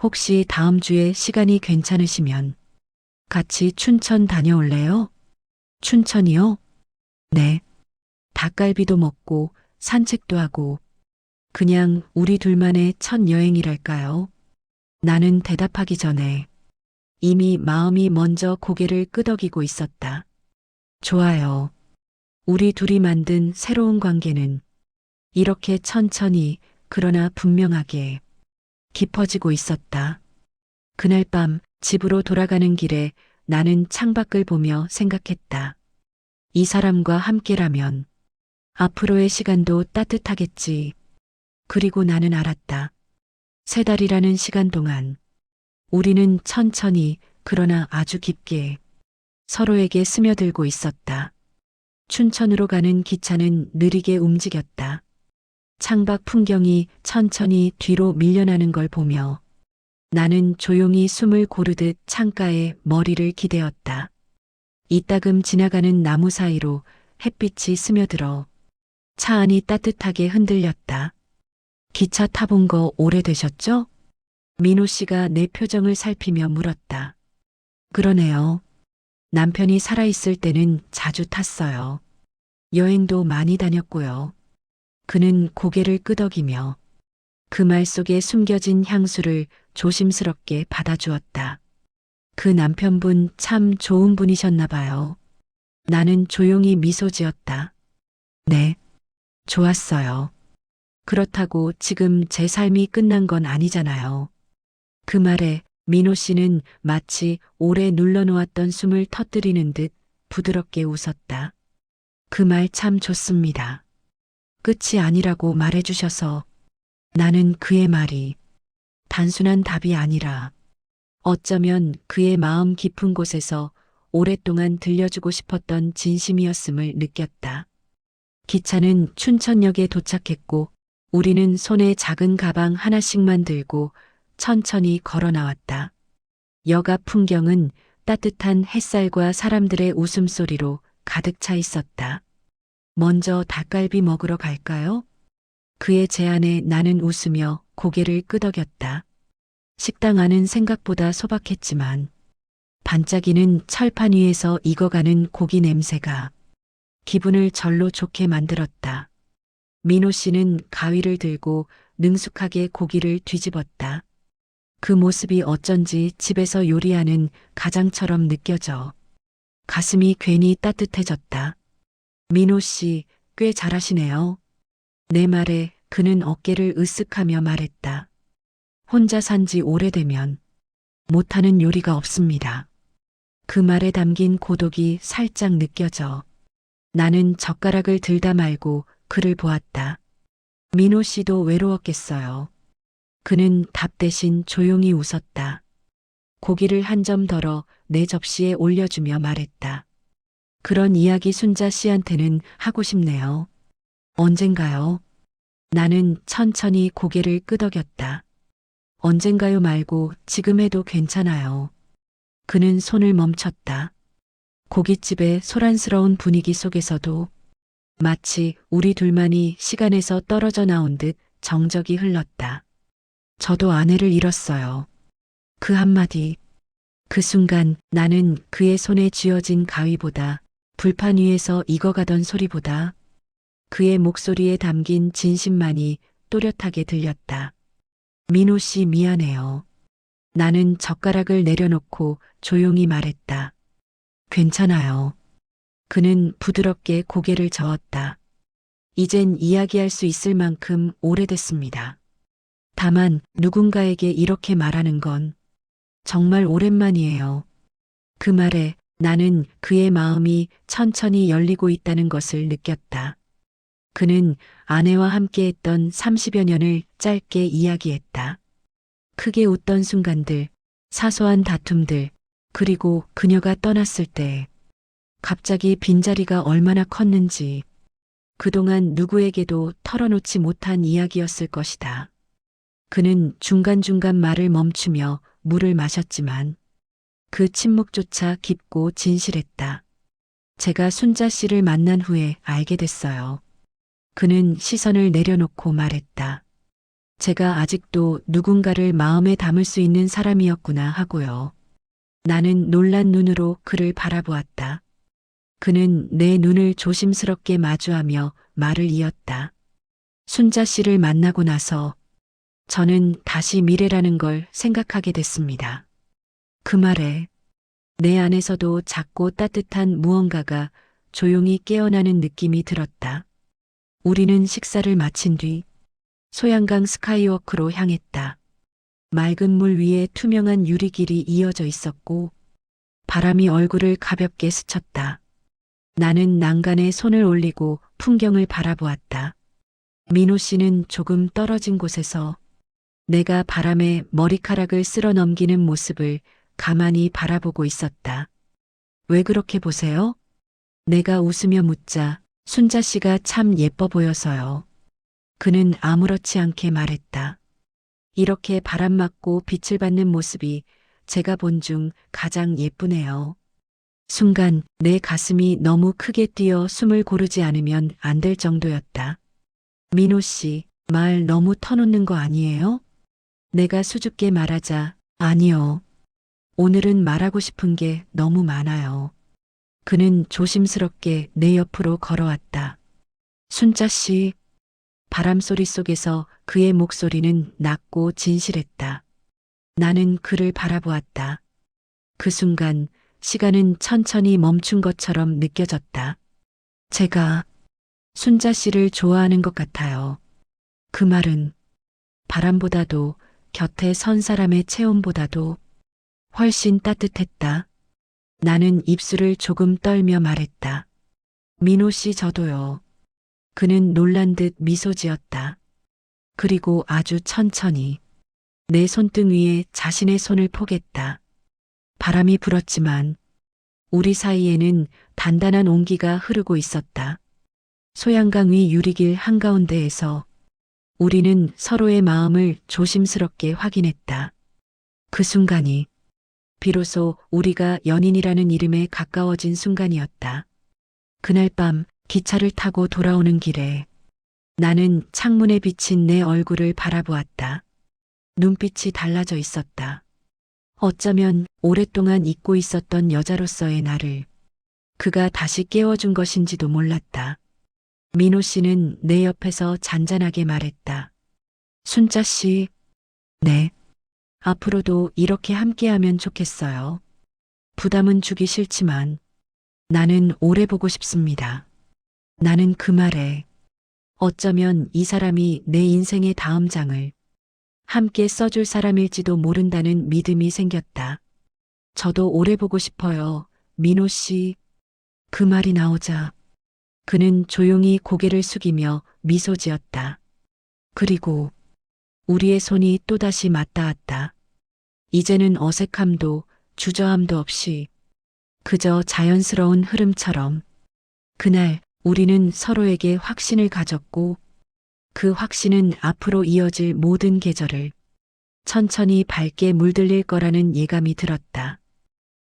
[SPEAKER 2] 혹시 다음 주에 시간이 괜찮으시면 같이 춘천 다녀올래요? 춘천이요? 네. 닭갈비도 먹고 산책도 하고 그냥 우리 둘만의 첫 여행이랄까요? 나는 대답하기 전에 이미 마음이 먼저 고개를 끄덕이고 있었다. 좋아요. 우리 둘이 만든 새로운 관계는 이렇게 천천히 그러나 분명하게 깊어지고 있었다. 그날 밤 집으로 돌아가는 길에 나는 창밖을 보며 생각했다. 이 사람과 함께라면 앞으로의 시간도 따뜻하겠지. 그리고 나는 알았다. 3달이라는 시간 동안 우리는 천천히 그러나 아주 깊게 서로에게 스며들고 있었다. 춘천으로 가는 기차는 느리게 움직였다. 창밖 풍경이 천천히 뒤로 밀려나는 걸 보며 나는 조용히 숨을 고르듯 창가에 머리를 기대었다. 이따금 지나가는 나무 사이로 햇빛이 스며들어 차 안이 따뜻하게 흔들렸다. 기차 타본 거 오래되셨죠? 민호 씨가 내 표정을 살피며 물었다. 그러네요. 남편이 살아있을 때는 자주 탔어요. 여행도 많이 다녔고요. 그는 고개를 끄덕이며 그 말 속에 숨겨진 향수를 조심스럽게 받아주었다. 그 남편분 참 좋은 분이셨나 봐요. 나는 조용히 미소 지었다. 네, 좋았어요. 그렇다고 지금 제 삶이 끝난 건 아니잖아요. 그 말에 민호 씨는 마치 오래 눌러놓았던 숨을 터뜨리는 듯 부드럽게 웃었다. 그 말 참 좋습니다. 끝이 아니라고 말해주셔서 나는 그의 말이 단순한 답이 아니라 어쩌면 그의 마음 깊은 곳에서 오랫동안 들려주고 싶었던 진심이었음을 느꼈다. 기차는 춘천역에 도착했고 우리는 손에 작은 가방 하나씩만 들고 천천히 걸어 나왔다. 역 앞 풍경은 따뜻한 햇살과 사람들의 웃음소리로 가득 차 있었다. 먼저 닭갈비 먹으러 갈까요? 그의 제안에 나는 웃으며 고개를 끄덕였다. 식당 안은 생각보다 소박했지만 반짝이는 철판 위에서 익어가는 고기 냄새가 기분을 절로 좋게 만들었다. 민호 씨는 가위를 들고 능숙하게 고기를 뒤집었다. 그 모습이 어쩐지 집에서 요리하는 가장처럼 느껴져 가슴이 괜히 따뜻해졌다. 민호 씨, 꽤 잘하시네요. 내 말에 그는 어깨를 으쓱하며 말했다. 혼자 산 지 오래되면 못하는 요리가 없습니다. 그 말에 담긴 고독이 살짝 느껴져 나는 젓가락을 들다 말고 그를 보았다. 민호 씨도 외로웠겠어요. 그는 답 대신 조용히 웃었다. 고기를 한 점 덜어 내 접시에 올려주며 말했다. 그런 이야기 순자 씨한테는 하고 싶네요. 언젠가요? 나는 천천히 고개를 끄덕였다. 언젠가요 말고 지금 해도 괜찮아요. 그는 손을 멈췄다. 고깃집의 소란스러운 분위기 속에서도 마치 우리 둘만이 시간에서 떨어져 나온 듯 정적이 흘렀다. 저도 아내를 잃었어요. 그 한마디. 그 순간 나는 그의 손에 쥐어진 가위보다 불판 위에서 익어가던 소리보다 그의 목소리에 담긴 진심만이 또렷하게 들렸다. 민호 씨 미안해요. 나는 젓가락을 내려놓고 조용히 말했다. 괜찮아요. 그는 부드럽게 고개를 저었다. 이젠 이야기할 수 있을 만큼 오래됐습니다. 다만 누군가에게 이렇게 말하는 건 정말 오랜만이에요. 그 말에 나는 그의 마음이 천천히 열리고 있다는 것을 느꼈다. 그는 아내와 함께했던 30여 년을 짧게 이야기했다. 크게 웃던 순간들, 사소한 다툼들, 그리고 그녀가 떠났을 때 갑자기 빈자리가 얼마나 컸는지 그동안 누구에게도 털어놓지 못한 이야기였을 것이다. 그는 중간중간 말을 멈추며 물을 마셨지만 그 침묵조차 깊고 진실했다. 제가 순자 씨를 만난 후에 알게 됐어요. 그는 시선을 내려놓고 말했다. 제가 아직도 누군가를 마음에 담을 수 있는 사람이었구나 하고요. 나는 놀란 눈으로 그를 바라보았다. 그는 내 눈을 조심스럽게 마주하며 말을 이었다. 순자 씨를 만나고 나서 저는 다시 미래라는 걸 생각하게 됐습니다. 그 말에 내 안에서도 작고 따뜻한 무언가가 조용히 깨어나는 느낌이 들었다. 우리는 식사를 마친 뒤 소양강 스카이워크로 향했다. 맑은 물 위에 투명한 유리길이 이어져 있었고 바람이 얼굴을 가볍게 스쳤다. 나는 난간에 손을 올리고 풍경을 바라보았다. 민호 씨는 조금 떨어진 곳에서 내가 바람에 머리카락을 쓸어 넘기는 모습을 가만히 바라보고 있었다. 왜 그렇게 보세요? 내가 웃으며 묻자 순자 씨가 참 예뻐 보여서요. 그는 아무렇지 않게 말했다. 이렇게 바람 맞고 빛을 받는 모습이 제가 본 중 가장 예쁘네요. 순간 내 가슴이 너무 크게 뛰어 숨을 고르지 않으면 안 될 정도였다. 민호 씨, 말 너무 터놓는 거 아니에요? 내가 수줍게 말하자, 아니요. 오늘은 말하고 싶은 게 너무 많아요. 그는 조심스럽게 내 옆으로 걸어왔다. 순자 씨, 바람소리 속에서 그의 목소리는 낮고 진실했다. 나는 그를 바라보았다. 그 순간 시간은 천천히 멈춘 것처럼 느껴졌다. 제가 순자 씨를 좋아하는 것 같아요. 그 말은 바람보다도 곁에 선 사람의 체온보다도 훨씬 따뜻했다. 나는 입술을 조금 떨며 말했다. 민호 씨 저도요. 그는 놀란 듯 미소 지었다. 그리고 아주 천천히 내 손등 위에 자신의 손을 포겠다. 바람이 불었지만 우리 사이에는 단단한 온기가 흐르고 있었다. 소양강 위 유리길 한가운데에서 우리는 서로의 마음을 조심스럽게 확인했다. 그 순간이 비로소 우리가 연인이라는 이름에 가까워진 순간이었다. 그날 밤 기차를 타고 돌아오는 길에 나는 창문에 비친 내 얼굴을 바라보았다. 눈빛이 달라져 있었다. 어쩌면 오랫동안 잊고 있었던 여자로서의 나를 그가 다시 깨워준 것인지도 몰랐다. 민호 씨는 내 옆에서 잔잔하게 말했다. 순자 씨, 네. 앞으로도 이렇게 함께하면 좋겠어요. 부담은 주기 싫지만 나는 오래 보고 싶습니다. 나는 그 말에 어쩌면 이 사람이 내 인생의 다음 장을 함께 써줄 사람일지도 모른다는 믿음이 생겼다. 저도 오래 보고 싶어요. 민호 씨. 그 말이 나오자 그는 조용히 고개를 숙이며 미소 지었다. 그리고 우리의 손이 또다시 맞닿았다. 이제는 어색함도 주저함도 없이 그저 자연스러운 흐름처럼 그날 우리는 서로에게 확신을 가졌고 그 확신은 앞으로 이어질 모든 계절을 천천히 밝게 물들릴 거라는 예감이 들었다.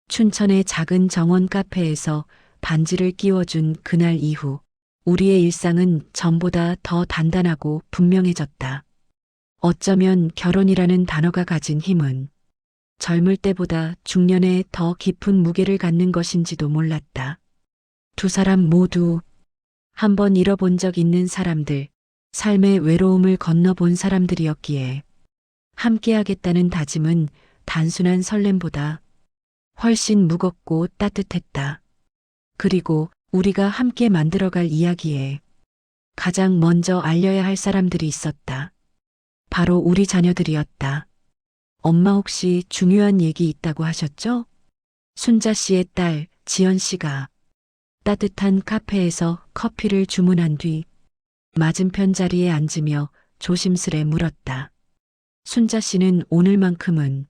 [SPEAKER 2] 춘천의 작은 정원 카페에서 반지를 끼워준 그날 이후 우리의 일상은 전보다 더 단단하고 분명해졌다. 어쩌면 결혼이라는 단어가 가진 힘은 젊을 때보다 중년에 더 깊은 무게를 갖는 것인지도 몰랐다. 두 사람 모두 한 번 잃어본 적 있는 사람들, 삶의 외로움을 건너본 사람들이었기에 함께하겠다는 다짐은 단순한 설렘보다 훨씬 무겁고 따뜻했다. 그리고 우리가 함께 만들어갈 이야기에 가장 먼저 알려야 할 사람들이 있었다. 바로 우리 자녀들이었다. 엄마 혹시 중요한 얘기 있다고 하셨죠? 순자 씨의 딸 지연 씨가 따뜻한 카페에서 커피를 주문한 뒤 맞은편 자리에 앉으며 조심스레 물었다. 순자 씨는 오늘만큼은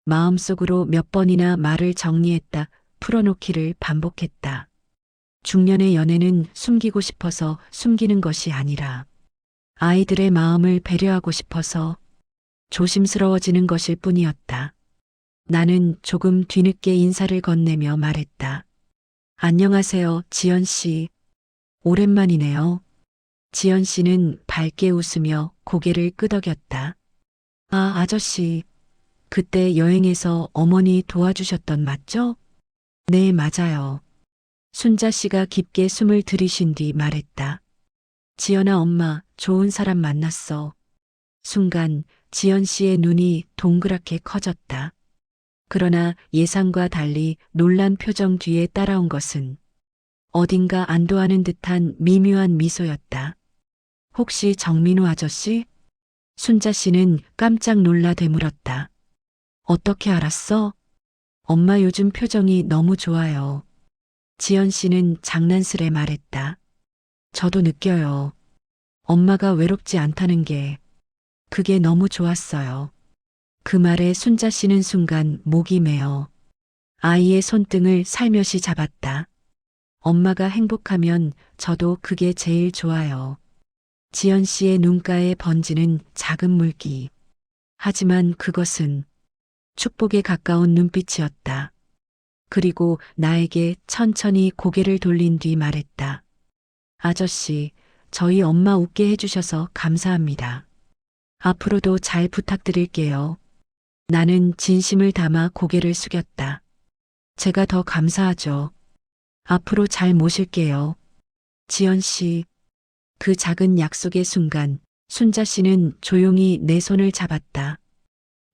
[SPEAKER 2] 마음속으로 몇 번이나 말을 정리했다 풀어놓기를 반복했다. 중년의 연애는 숨기고 싶어서 숨기는 것이 아니라 아이들의 마음을 배려하고 싶어서 조심스러워지는 것일 뿐이었다. 나는 조금 뒤늦게 인사를 건네며 말했다. 안녕하세요, 지연 씨. 오랜만이네요. 지연 씨는 밝게 웃으며 고개를 끄덕였다. 아, 아저씨. 그때 여행에서 어머니 도와주셨던 맞죠? 네, 맞아요. 순자 씨가 깊게 숨을 들이쉰 뒤 말했다. 지연아 엄마, 좋은 사람 만났어. 순간 지연 씨의 눈이 동그랗게 커졌다. 그러나 예상과 달리 놀란 표정 뒤에 따라온 것은 어딘가 안도하는 듯한 미묘한 미소였다. 혹시 정민우 아저씨? 순자 씨는 깜짝 놀라 되물었다. 어떻게 알았어? 엄마 요즘 표정이 너무 좋아요. 지연 씨는 장난스레 말했다. 저도 느껴요. 엄마가 외롭지 않다는 게 그게 너무 좋았어요. 그 말에 순자 씨는 순간 목이 메어 아이의 손등을 살며시 잡았다. 엄마가 행복하면 저도 그게 제일 좋아요. 지연 씨의 눈가에 번지는 작은 물기. 하지만 그것은 축복에 가까운 눈빛이었다. 그리고 나에게 천천히 고개를 돌린 뒤 말했다. 아저씨, 저희 엄마 웃게 해주셔서 감사합니다. 앞으로도 잘 부탁드릴게요. 나는 진심을 담아 고개를 숙였다. 제가 더 감사하죠. 앞으로 잘 모실게요. 지연 씨. 그 작은 약속의 순간 순자 씨는 조용히 내 손을 잡았다.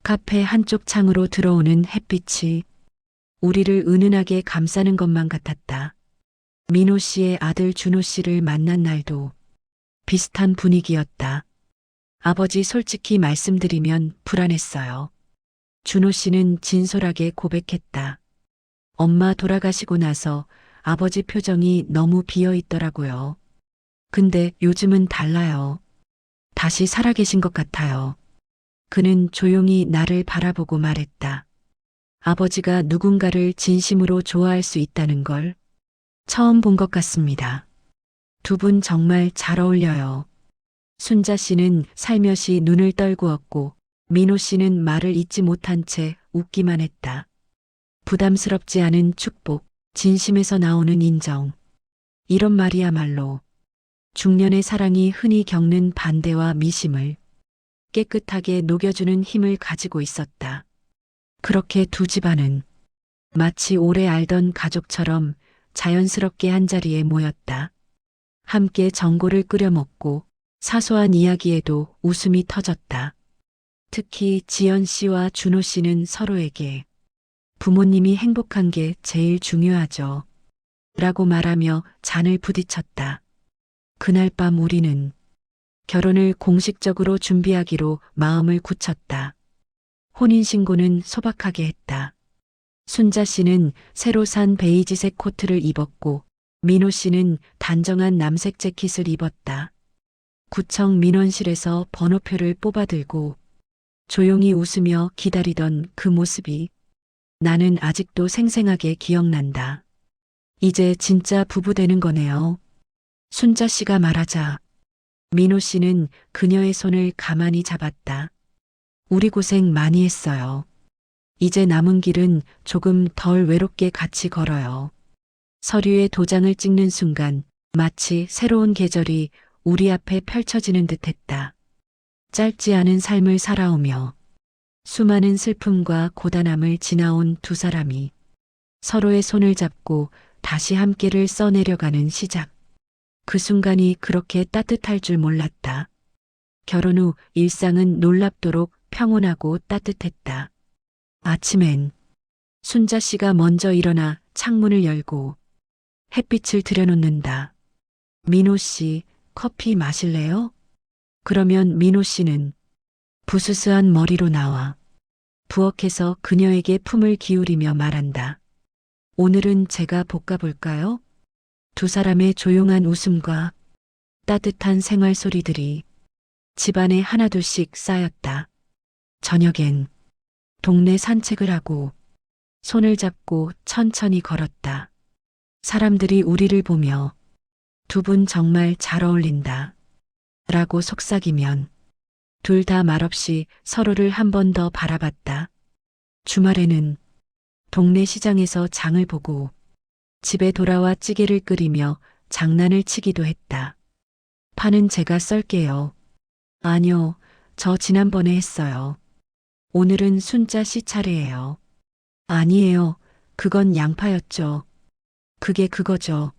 [SPEAKER 2] 카페 한쪽 창으로 들어오는 햇빛이 우리를 은은하게 감싸는 것만 같았다. 민호 씨의 아들 준호 씨를 만난 날도 비슷한 분위기였다. 아버지 솔직히 말씀드리면 불안했어요. 준호 씨는 진솔하게 고백했다. 엄마 돌아가시고 나서 아버지 표정이 너무 비어 있더라고요. 근데 요즘은 달라요. 다시 살아계신 것 같아요. 그는 조용히 나를 바라보고 말했다. 아버지가 누군가를 진심으로 좋아할 수 있다는 걸 처음 본 것 같습니다. 두 분 정말 잘 어울려요. 순자 씨는 살며시 눈을 떨구었고 민호 씨는 말을 잇지 못한 채 웃기만 했다. 부담스럽지 않은 축복, 진심에서 나오는 인정. 이런 말이야말로 중년의 사랑이 흔히 겪는 반대와 미심을 깨끗하게 녹여주는 힘을 가지고 있었다. 그렇게 두 집안은 마치 오래 알던 가족처럼 자연스럽게 한자리에 모였다. 함께 전골을 끓여 먹고 사소한 이야기에도 웃음이 터졌다. 특히 지연 씨와 준호 씨는 서로에게 부모님이 행복한 게 제일 중요하죠. 라고 말하며 잔을 부딪혔다. 그날 밤 우리는 결혼을 공식적으로 준비하기로 마음을 굳혔다. 혼인신고는 소박하게 했다. 순자 씨는 새로 산 베이지색 코트를 입었고 민호 씨는 단정한 남색 재킷을 입었다. 구청 민원실에서 번호표를 뽑아들고 조용히 웃으며 기다리던 그 모습이 나는 아직도 생생하게 기억난다. 이제 진짜 부부 되는 거네요. 순자 씨가 말하자 민호 씨는 그녀의 손을 가만히 잡았다. 우리 고생 많이 했어요. 이제 남은 길은 조금 덜 외롭게 같이 걸어요. 서류에 도장을 찍는 순간 마치 새로운 계절이 우리 앞에 펼쳐지는 듯 했다. 짧지 않은 삶을 살아오며 수많은 슬픔과 고단함을 지나온 두 사람이 서로의 손을 잡고 다시 함께를 써내려가는 시작. 그 순간이 그렇게 따뜻할 줄 몰랐다. 결혼 후 일상은 놀랍도록 평온하고 따뜻했다. 아침엔 순자 씨가 먼저 일어나 창문을 열고 햇빛을 들여놓는다. 민호 씨, 커피 마실래요? 그러면 민호 씨는 부스스한 머리로 나와 부엌에서 그녀에게 품을 기울이며 말한다. 오늘은 제가 볶아볼까요? 두 사람의 조용한 웃음과 따뜻한 생활 소리들이 집안에 하나둘씩 쌓였다. 저녁엔 동네 산책을 하고 손을 잡고 천천히 걸었다. 사람들이 우리를 보며 두 분 정말 잘 어울린다. 라고 속삭이면 둘 다 말없이 서로를 한 번 더 바라봤다. 주말에는 동네 시장에서 장을 보고 집에 돌아와 찌개를 끓이며 장난을 치기도 했다. 파는 제가 썰게요. 아니요, 저 지난번에 했어요. 오늘은 순자 씨 차례예요. 아니에요, 그건 양파였죠. 그게 그거죠.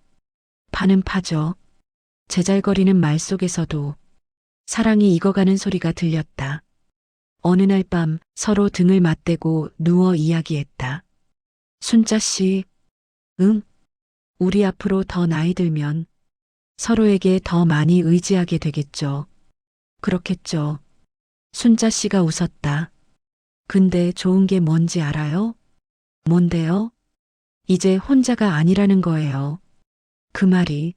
[SPEAKER 2] 파는 파죠. 제잘거리는 말 속에서도 사랑이 익어가는 소리가 들렸다. 어느 날 밤 서로 등을 맞대고 누워 이야기했다. 순자 씨, 응? 우리 앞으로 더 나이 들면 서로에게 더 많이 의지하게 되겠죠. 그렇겠죠. 순자 씨가 웃었다. 근데 좋은 게 뭔지 알아요? 뭔데요? 이제 혼자가 아니라는 거예요. 그 말이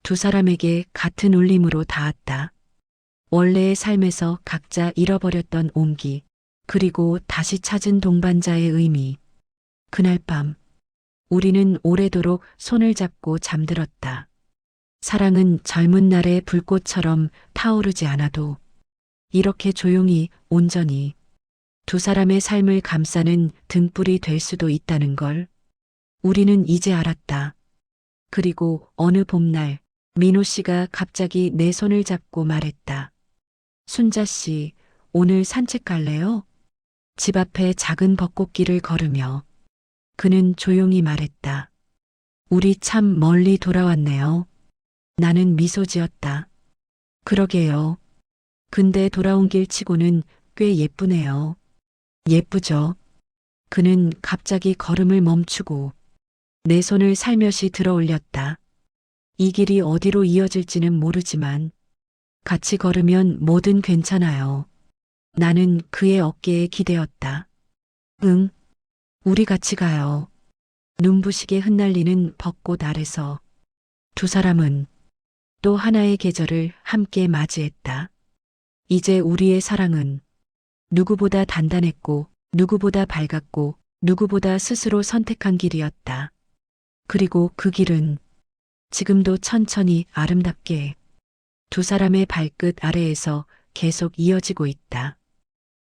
[SPEAKER 2] 두 사람에게 같은 울림으로 닿았다. 원래의 삶에서 각자 잃어버렸던 온기, 그리고 다시 찾은 동반자의 의미. 그날 밤, 우리는 오래도록 손을 잡고 잠들었다. 사랑은 젊은 날의 불꽃처럼 타오르지 않아도 이렇게 조용히 온전히 두 사람의 삶을 감싸는 등불이 될 수도 있다는 걸 우리는 이제 알았다. 그리고 어느 봄날 민호 씨가 갑자기 내 손을 잡고 말했다. 순자 씨, 오늘 산책 갈래요? 집 앞에 작은 벚꽃길을 걸으며 그는 조용히 말했다. 우리 참 멀리 돌아왔네요. 나는 미소 지었다. 그러게요. 근데 돌아온 길 치고는 꽤 예쁘네요. 예쁘죠? 그는 갑자기 걸음을 멈추고 내 손을 살며시 들어 올렸다. 이 길이 어디로 이어질지는 모르지만 같이 걸으면 뭐든 괜찮아요. 나는 그의 어깨에 기대었다. 응, 우리 같이 가요. 눈부시게 흩날리는 벚꽃 아래서 두 사람은 또 하나의 계절을 함께 맞이했다. 이제 우리의 사랑은 누구보다 단단했고, 누구보다 밝았고, 누구보다 스스로 선택한 길이었다. 그리고 그 길은 지금도 천천히 아름답게 두 사람의 발끝 아래에서 계속 이어지고 있다.